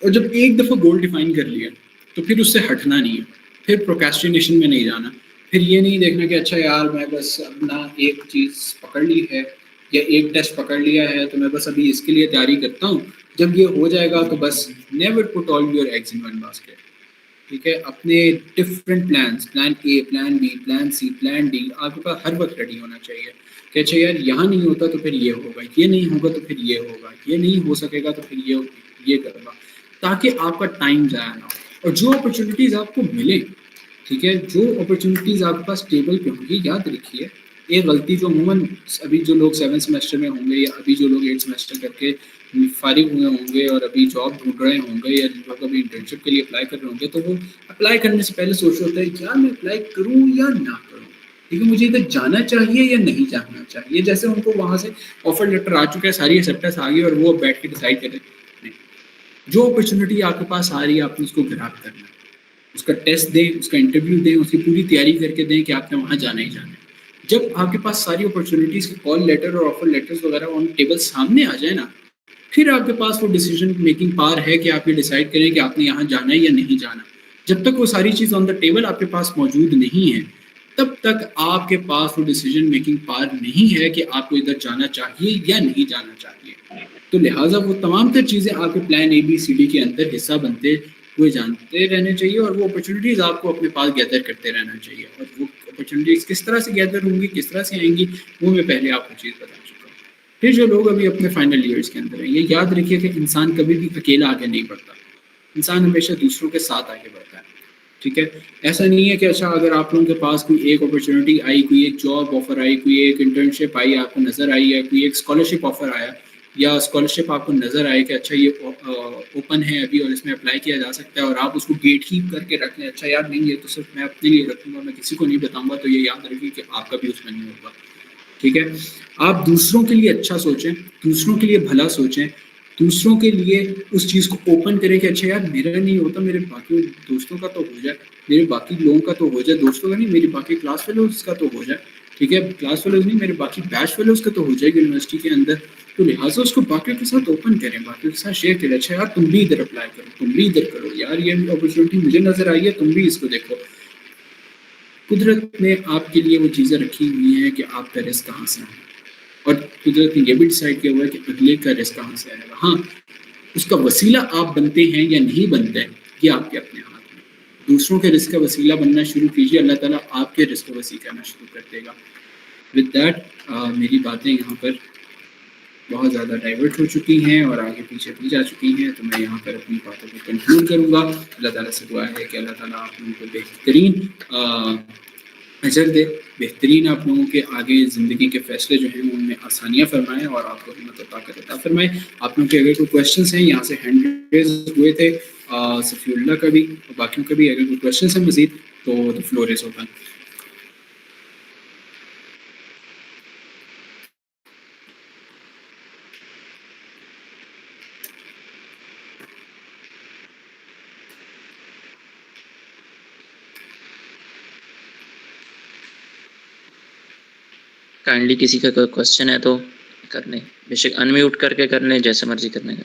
اور جب ایک دفعہ گول ڈیفائن کر لیا تو پھر اس سے ہٹنا نہیں ہے, پھر پروکریسٹینیشن میں نہیں جانا. پھر یہ نہیں دیکھنا کہ اچھا یار میں بس اپنا ایک چیز پکڑ لی ہے یا ایک ٹیسٹ پکڑ لیا ہے تو میں بس ابھی اس کے لیے تیاری کرتا ہوں, جب یہ ہو جائے گا تو بس never put all your eggs in one basket. ٹھیک ہے, اپنے different plans, plan A, plan B, plan C, plan D آپ کے پاس ہر وقت ریڈی ہونا چاہیے کہ اچھا یار یہاں نہیں ہوتا تو پھر یہ ہوگا, یہ نہیں ہوگا تو پھر یہ ہوگا, یہ نہیں ہو سکے گا تو پھر یہ کروں گا, تاکہ آپ کا ٹائم ضائع نہ ہو. اور جو اپرچونیٹیز آپ کو ملیں, ٹھیک ہے, جو اپرچونیٹیز آپ کے پاس ٹیبل پہ ہوں گی, یاد رکھیے ایک غلطی جو عموماً ابھی جو لوگ 7 سیمسٹر میں ہوں گے یا ابھی جو لوگ 8 سیمسٹر کر کے فارغ ہوئے ہوں گے اور ابھی جاب ڈھونڈ رہے ہوں گے یا لوگ ابھی انٹرنشپ کے لیے اپلائی کر رہے ہوں گے, تو وہ اپلائی کرنے سے پہلے سوچ رہے ہوتا ہے کیا میں اپلائی کروں یا نہ کروں, ٹھیک ہے, مجھے ادھر جانا چاہیے یا نہیں جانا چاہیے. جیسے ان کو وہاں سے آفر لیٹر آ چکا ہے, ساری ایکسیپٹنس آ گئی اور وہ بیٹھ کے ڈیسائڈ کریں. جو اپرچونیٹی آپ کے پاس آ رہی ہے آپ نے اس کو گراب کرنا ہے, اس کا ٹیسٹ دیں, اس کا انٹرویو دیں, اس کی پوری تیاری کر کے دیں کہ آپ نے وہاں جانا ہی جانا ہے. جب آپ کے پاس ساری اپرچونیٹیز کے کال لیٹر اور آفر لیٹرز وغیرہ آن ٹیبل سامنے آ جائے نا, پھر آپ کے پاس وہ ڈیسیجن میکنگ پاور ہے کہ آپ یہ ڈیسائیڈ کریں کہ آپ نے یہاں جانا ہے یا نہیں جانا. جب تک وہ ساری چیز آن دا ٹیبل آپ کے پاس موجود نہیں ہے تب تک آپ کے پاس وہ ڈیسیجن میکنگ پاور نہیں ہے کہ آپ کو ادھر جانا چاہیے یا نہیں جانا چاہیے. تو لہٰذا وہ تمام تر چیزیں آپ کے پلان اے بی سی ڈی کے اندر حصہ بنتے ہوئے جانتے رہنے چاہیے, اور وہ اپرچونیٹیز آپ کو اپنے پاس گیدر کرتے رہنا چاہیے. اور وہ اپرچونیٹیز کس طرح سے گیدر ہوں گی, کس طرح سے آئیں گی, وہ میں پہلے آپ کو چیز بتا چکا ہوں. پھر جو لوگ ابھی اپنے فائنل ایئرس کے اندر ہیں, یہ یاد رکھیے کہ انسان کبھی بھی اکیلا آگے نہیں بڑھتا, انسان ہمیشہ دوسروں کے ساتھ آگے بڑھتا ہے. ٹھیک ہے. ایسا نہیں ہے کہ اچھا اگر آپ لوگوں کے پاس کوئی ایک اپرچونیٹی آئی, کوئی ایک جاب آفر آئی, کوئی ایک انٹرنشپ آئی, آپ کو نظر آئی ہے, کوئی ایک اسکالرشپ آفر آیا یا اسکالرشپ آپ کو نظر آئے کہ اچھا یہ اوپن ہے ابھی اور اس میں اپلائی کیا جا سکتا ہے, اور آپ اس کو گیٹ کیپ کر کے رکھ لیں, اچھا یار نہیں یہ تو صرف میں اپنے لیے رکھوں گا, میں کسی کو نہیں بتاؤں گا, تو یہ یاد رکھیے کہ آپ کا بھی اس میں نہیں ہوگا. ٹھیک ہے. آپ دوسروں کے لیے اچھا سوچیں, دوسروں کے لیے بھلا سوچیں, دوسروں کے لیے اس چیز کو اوپن کریں کہ اچھا یار میرا نہیں ہوتا, میرے باقی دوستوں کا تو ہو جائے, میرے باقی لوگوں کا تو ہو جائے, دوستوں کا نہیں میری باقی کلاس فیلوز کا تو ہو جائے. ٹھیک ہے. کلاس فیلوز نہیں, میرے باقی بیچ فیلوز کا تو ہو جائے گا یونیورسٹی کے اندر. تو لہٰذا اس کو باقیوں کے ساتھ اوپن کریں, باقیوں کے ساتھ شیئر کریں. اچھا یار تم بھی ادھر اپلائی کرو, تم بھی ادھر کرو, یار یہ اپرچونیٹی مجھے نظر آئی ہے, تم بھی اس کو دیکھو. قدرت نے آپ کے لیے وہ چیزیں رکھی ہوئی ہیں کہ آپ کا رزق کہاں سے آئے, اور قدرت نے یہ بھی ڈیسائیڈ کیا ہوا ہے کہ اگلے کا رزق کہاں سے آئے گا. ہاں اس کا وسیلہ آپ بنتے ہیں یا نہیں بنتے ہیں یہ آپ کے اپنے ہاتھ میں. دوسروں کے رزق کا وسیلہ بننا شروع کیجیے, اللہ تعالیٰ آپ کے رزق کو وسیع کرنا شروع کر دے گا. ود دیٹ میری باتیں یہاں پر بہت زیادہ ڈائیورٹ ہو چکی ہیں اور آگے پیچھے بھی جا چکی ہیں, تو میں یہاں پر اپنی باتوں کو کنکلوڈ کروں گا. اللہ تعالیٰ سے دعا ہے کہ اللہ تعالیٰ آپ لوگوں کو بہترین اجر دے, بہترین آپ لوگوں کے آگے زندگی کے فیصلے جو ہیں ان میں آسانیاں فرمائیں اور آپ کو ہمت و طاقت عطا فرمائیں. آپ لوگوں کے اگر کوئی کویشچنس ہیں, یہاں سے ہینڈ ریز ہوئے تھے صفی اللہ کا بھی اور باقیوں کا بھی, اگر کوئی کویشچنس ہیں مزید تو the floor is open. Kindly کسی کا کوئی کوشچن ہے تو کر لیں, بے شک ان میوٹ کر کے کر لیں, جیسے مرضی کرنے کا.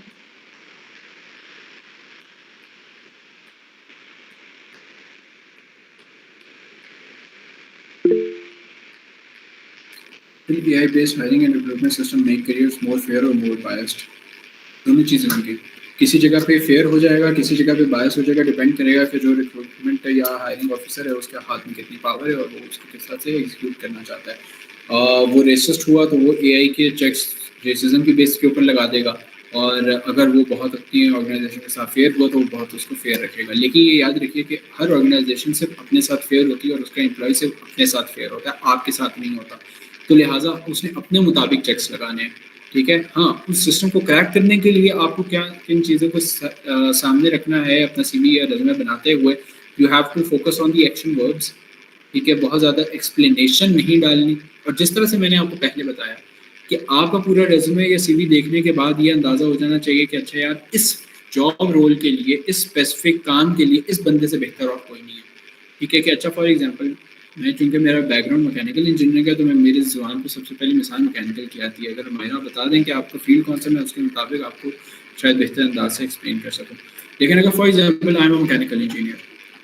Will AI based hiring and recruitment system make careers more fair or more biased? دونوں چیزیں ہوں گی. کسی جگہ پہ فیئر ہو جائے گا, کسی جگہ پہ باعث ہو جائے گا, ڈپینڈ کرے گا کہ جو ریکروٹمنٹ یا ہائرنگ آفیسر ہے اس کے ہاتھ میں کتنی پاور ہے اور وہ اس کو کس طرح سے ایگزیکیوٹ کرنا چاہتا ہے. وہ ریسسٹ ہوا تو وہ اے آئی کے چیکس ریسزم کی بیس کے اوپر لگا دے گا, اور اگر وہ بہت اپنی آرگنائزیشن کے ساتھ فیئر ہوا تو وہ بہت اس کو فیئر رکھے گا. لیکن یہ یاد رکھیے کہ ہر آرگنائزیشن صرف اپنے ساتھ فیئر ہوتی ہے اور اس کا امپلائی صرف اپنے ساتھ فیئر ہوتا ہے, آپ کے ساتھ نہیں ہوتا. تو لہٰذا اس نے اپنے مطابق چیکس لگانے ہیں. ٹھیک ہے. ہاں اس سسٹم کو کریک کرنے کے لیے آپ کو کیا کن چیزوں کو سامنے رکھنا ہے اپنا سی وی یا ریزیومے بناتے ہوئے. You have to focus on the action verbs. ٹھیک ہے. بہت زیادہ ایکسپلینیشن نہیں ڈالنی, اور جس طرح سے میں نے آپ کو پہلے بتایا کہ آپ کا پورا ریزیومے یا سی وی دیکھنے کے بعد یہ اندازہ ہو جانا چاہیے کہ اچھا یار اس جاب رول کے لیے, اس اسپیسیفک کام کے لیے اس بندے سے بہتر اور کوئی نہیں ہے. ٹھیک ہے. کہ اچھا فار ایگزامپل میں چونکہ میرا بیک گراؤنڈ میکینیکل انجینئرنگ کا, تو میں میری زبان کو سب سے پہلی مثال میکینیکل کی آتی ہے. اگر ہمارا بتا دیں کہ آپ کا فیلڈ کون سا, میں اس کے مطابق آپ کو شاید بہتر انداز سے ایکسپلین کر سکوں. لیکن اگر for example I am a mechanical engineer,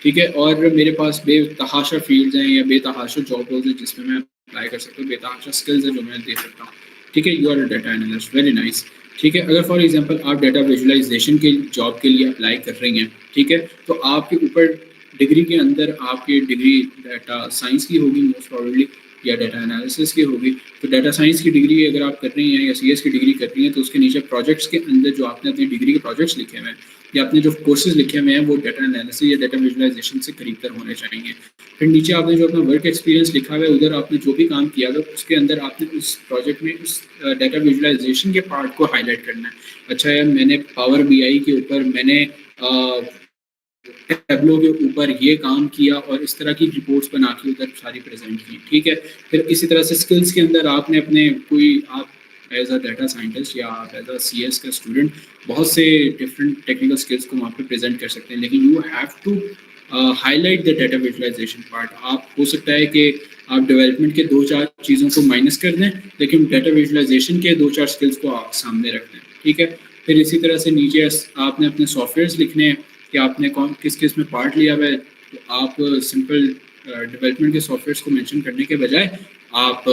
ٹھیک ہے, اور میرے پاس بے تحاشا فیلڈز ہیں یا بے تحاشا جاب رولز ہیں جس میں اپلائی کر سکتا ہوں, بے تحاشا اسکلز ہیں جو میں دے سکتا ہوں. ٹھیک ہے. You are a data analyst, very nice. ٹھیک ہے. اگر فار ایگزامپل آپ ڈیٹا ویژولائزیشن کے جاب کے لیے اپلائی کر رہی ہیں, ٹھیک ہے, تو آپ کے اوپر ڈگری کے اندر آپ کی ڈگری ڈیٹا سائنس کی ہوگی موسٹ پروبیبلی, یا ڈیٹا انالیسس کی ہوگی. تو ڈیٹا سائنس کی ڈگری اگر آپ کر رہی ہیں یا سی ایس کی ڈگری کر رہی ہیں, تو اس کے نیچے پروجیکٹس کے اندر جو آپ نے اپنی ڈگری کے پروجیکٹس لکھے ہوئے ہیں یا اپنے جو کورسز لکھے ہوئے ہیں وہ ڈیٹا انالیسس یا ڈیٹا ویژولائزیشن سے قریب تر ہونے چاہیے. پھر نیچے آپ نے جو اپنا ورک ایکسپیرینس لکھا ہوا ہے, ادھر آپ نے جو بھی کام کیا ہے اس کے اندر آپ نے اس پروجیکٹ میں اس ڈیٹا ویژولائزیشن کے پارٹ کو ہائی لائٹ کرنا ہے. اچھا ہے, میں نے پاور بی آئی کے اوپر, میں نے ٹیبلو کے اوپر یہ کام کیا اور اس طرح کی رپورٹس بنا کے ادھر ساری پریزنٹ کی. ٹھیک ہے. پھر اسی طرح سے اسکلس کے اندر آپ نے اپنے کوئی آپ ایز اے ڈیٹا سائنٹسٹ یا آپ ایز اے سی ایس کا اسٹوڈنٹ بہت سے ڈفرینٹ ٹیکنیکل اسکلس کو وہاں پہ پریزنٹ کر سکتے ہیں. لیکن you have to highlight the data visualisation part. آپ ہو سکتا ہے کہ آپ ڈیولپمنٹ کے 2-4 چیزوں کو مائنس کر دیں, لیکن ڈیٹا ویژولائزیشن کے 2-4 اسکلس کو آپ سامنے رکھ دیں. ٹھیک ہے. پھر اسی طرح سے نیچے آپ نے اپنے سافٹ ویئرس لکھنے ہیں کہ آپ نے کس میں پارٹ لیا ہوا ہے. تو آپ سمپل ڈیولپمنٹ کے سافٹ ویئرس کو مینشن کرنے کے بجائے آپ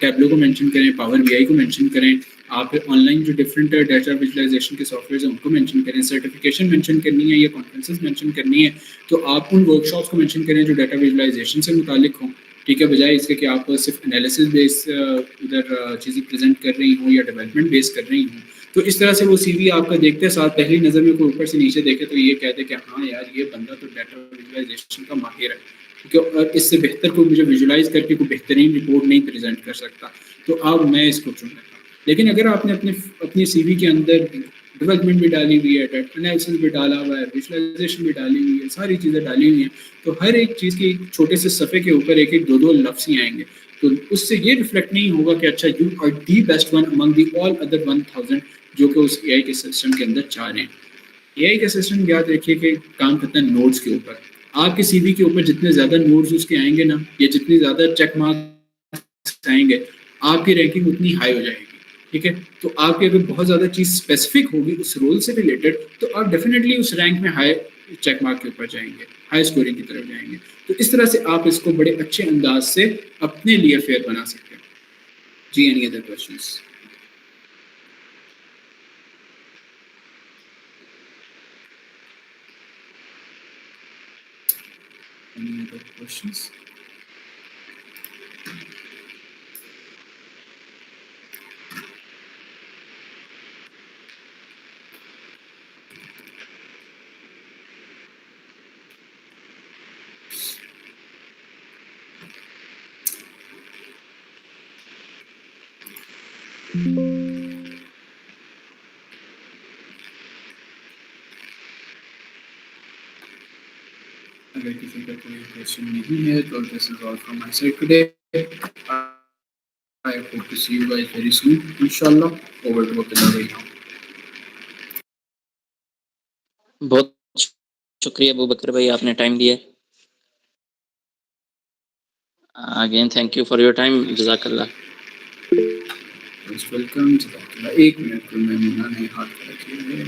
ٹیبلو کو مینشن کریں, پاور بی آئی کو مینشن کریں, آپ آن لائن جو ڈفرینٹ ڈیٹا ویژولائزیشن کے سافٹ ویئرس ہیں ان کو مینشن کریں, سرٹیفکیشن مینشن کرنی ہے یا کانفرنسز مینشن کرنی ہے تو آپ ان ورک شاپس کو مینشن کریں جو ڈیٹا ویژولائزیشن سے متعلق ہوں. ٹھیک ہے. بجائے اس کے کہ آپ صرف انالیسس بیس ادھر چیزیں پریزنٹ کر رہی ہوں یا ڈیولپمنٹ بیس کر رہی ہوں. تو اس طرح سے وہ سی وی آپ کا دیکھتے ساتھ پہلی نظر میں کوئی اوپر سے نیچے دیکھے تو یہ کہتے کہ ہاں یار یہ بندہ تو ڈیٹا ویژوائزیشن کا ماہر ہے، کیونکہ اور اس سے بہتر کوئی مجھے ویژوائز کر کے کوئی بہترین رپورٹ نہیں پریزنٹ کر سکتا، تو اب میں اس کو چن لیتا ہوں۔ لیکن اگر آپ نے اپنی سی وی کے اندر ڈیولپمنٹ بھی ڈالی ہوئی ہے، ڈیٹا انالیسس بھی ڈالا ہوا ہے، ویژوائزیشن بھی ڈالی ہوئی ہے، ساری چیزیں ڈالی ہوئی ہیں، تو ہر ایک چیز کی چھوٹے سے صفحے کے اوپر ایک ایک دو دو لفظ ہی آئیں گے، تو اس سے یہ ریفلیکٹ نہیں ہوگا کہ اچھا you are the best one among the all other 1000 جو کہ اس اے آئی کے سسٹم کے اندر چاہ رہے ہیں۔ اے آئی کا سسٹم یاد رکھیے کہ کام کرتا ہے نوڈس کے اوپر۔ آپ کے سی وی کے اوپر جتنے زیادہ نوڈس اس کے آئیں گے نا، یا جتنی زیادہ چیک مارکس آئیں گے، آپ کی رینکنگ اتنی ہائی ہو جائے گی، ٹھیک ہے؟ تو آپ کی اگر بہت زیادہ چیز اسپیسیفک ہوگی اس رول سے ریلیٹڈ، تو آپ ڈیفینیٹلی اس رینک میں ہائی چیک مارک کے اوپر جائیں گے، ہائی اسکورنگ کی طرف جائیں گے۔ تو اس طرح سے آپ اس کو بڑے اچھے انداز سے اپنے لیے فیئر بنا سکتے ہیں۔ جی، any other questions? Any other questions? اگر کسی کا کوئی کوشچن نہیں ہے تو this is all from my side today. I hope to see you guys very soon, inshallah. Over to Abdullah right now. بہت شکریہ ابو بکر بھائی، آپ نے ٹائم دیا۔ Again thank you for your time, جزاک اللہ۔ Most welcome. جزاک اللہ۔ ایک منٹ میں مونا نے ہاتھ کھڑا کیا ہے،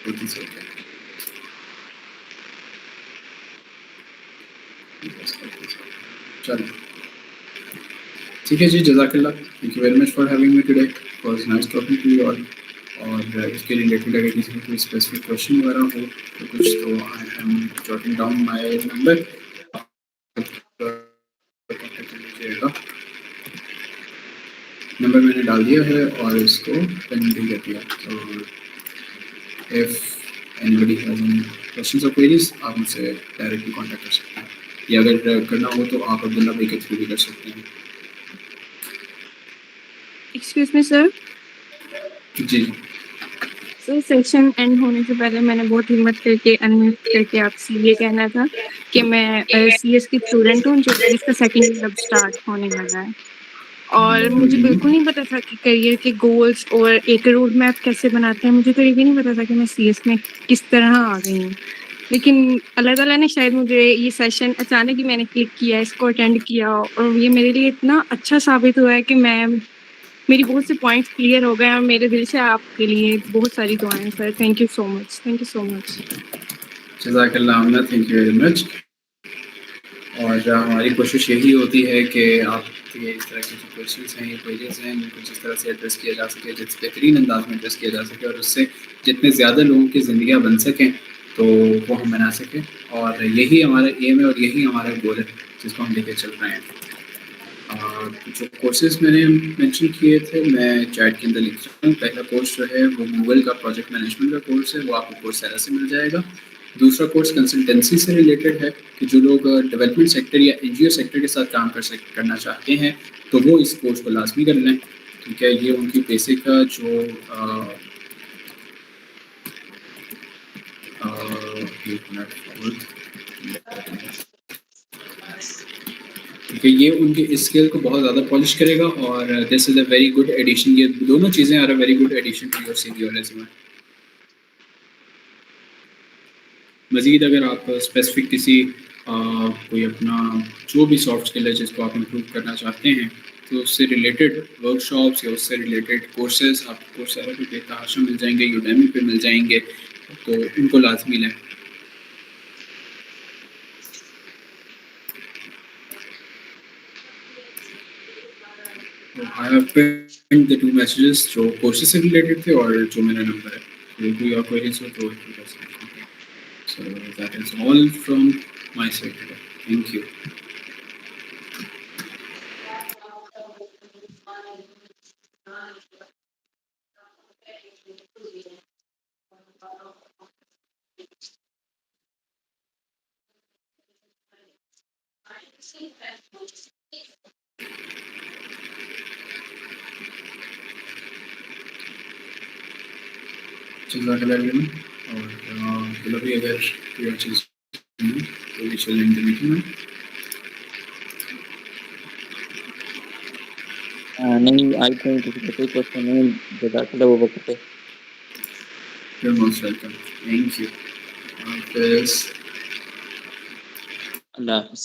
خود ہی سے ہوتا ہے۔ چلو ٹھیک ہے جی، جزاک اللہ، thank you very much for having me today, it was nice talking to you all. اور اس کے ریلیٹڈ اگر کسی کو کوئی اسپیسیفک کوشچن وغیرہ ہو تو کچھ، تو I am jotting down my number, contact کر لیجیے گا۔ نمبر میں نے ڈال دیا ہے اور اس کو پن بھی کر دیا، تو if anybody has any questions or queries آپ مجھ سے ڈائریکٹلی کانٹیکٹ کر سکتے ہیں، یا اگر کرنا ہو تو آپ عبداللہ بھائی کے تھرو بھی کر سکتے ہیں۔ ایکسکیوز می سر، جی سر سیشن اینڈ ہونے سے پہلے میں نے بہت ہمت کر کے انمیوٹ کر کے آپ سے یہ کہنا تھا کہ میں سی ایس کی اسٹوڈنٹ ہوں جو کہ اس کا سیکنڈ ایئر اب اسٹارٹ ہونے والا ہے، اور مجھے بالکل نہیں پتا تھا کہ کریئر کے گولس اور ایک روڈ میپ کیسے بناتے ہیں، مجھے تو یہ بھی نہیں پتا تھا کہ میں سی ایس میں کس طرح آ گئی ہوں، لیکن اللہ تعالیٰ نے شاید مجھے یہ سیشن اچانک ہی میں نے کلک کیا، اس کو اٹینڈ کیا، اور یہ میرے لیے اتنا اچھا ثابت ہوا ہے کہ میری بہت سے پوائنٹس کلیئر ہو گئے، اور میرے دل سے آپ کے لیے بہت ساری دعائیں sir. Thank you so much, thank you so much. جزاک اللہ عاملہ، تھینک یو ویری مچ۔ اور ہماری کوشش یہی ہوتی ہے کہ آپ کے اس طرح کے جو کوشچنس ہیں، یہ پیجز ہیں، ان کو جس طرح سے ایڈریس کیا جا سکے، جس بہترین انداز میں ایڈریس کیا جا سکے، اور اس سے جتنے زیادہ لوگوں کی زندگیاں بن سکیں تو وہ ہم بنا سکیں، اور یہی ہمارا ایم ہے اور یہی ہمارا گول ہے جس کو ہم لے کے چل رہے ہیں۔ جو کورسز میں نے مینشن کیے تھے میں چیٹ کے اندر لکھ رہا ہوں۔ پہلا کورس جو ہے وہ گوگل کا پروجیکٹ مینجمنٹ کا کورس ہے، وہ آپ کو کورسیرا سے مل جائے گا۔ دوسرا کورس کنسلٹنسی سے ریلیٹڈ ہے کہ جو لوگ ڈیولپمنٹ سیکٹر یا این جی او سیکٹر کے ساتھ کام کرنا چاہتے ہیں تو وہ اس کورس کو لازمی کر لیں، کیونکہ یہ ان کی بیسک کا جو ایک منٹ، کیونکہ یہ ان کے اسکل کو بہت زیادہ پالش کرے گا، اور this is a very good addition, یہ دونوں چیزیں are a very good addition to your C V اور ریزیومے۔ مزید اگر آپ اسپیسیفک کسی کوئی اپنا جو بھی سافٹ اسکل ہے جس کو آپ امپروو کرنا چاہتے ہیں تو اس سے ریلیٹڈ ورک شاپس یا اس سے ریلیٹڈ کورسز آپ کو کورسیرا پہ بے تحاشا مل جائیں گے، یوڈیمی پہ مل جائیں گے، تو ان کو لازمی لیں۔ I have pinned the two messages جو کورسز سے ریلیٹڈ تھے اور جو میرا نمبر ہے، تو کوئی اور کوئریز ہو تو کر سکتے ہیں۔ So that is all from my side today. Thank you. جزاک اللہ خیر. اور چلو بھی اگر کوئی اور چیز تو وی شل اینڈ دی میٹنگ. نہیں آئی تھنک کسی کا کوئی کوشچن نہیں. جزاک اللہ وہ وقت پہ. You are most welcome. Thank you. حافظ. اللہ حافظ.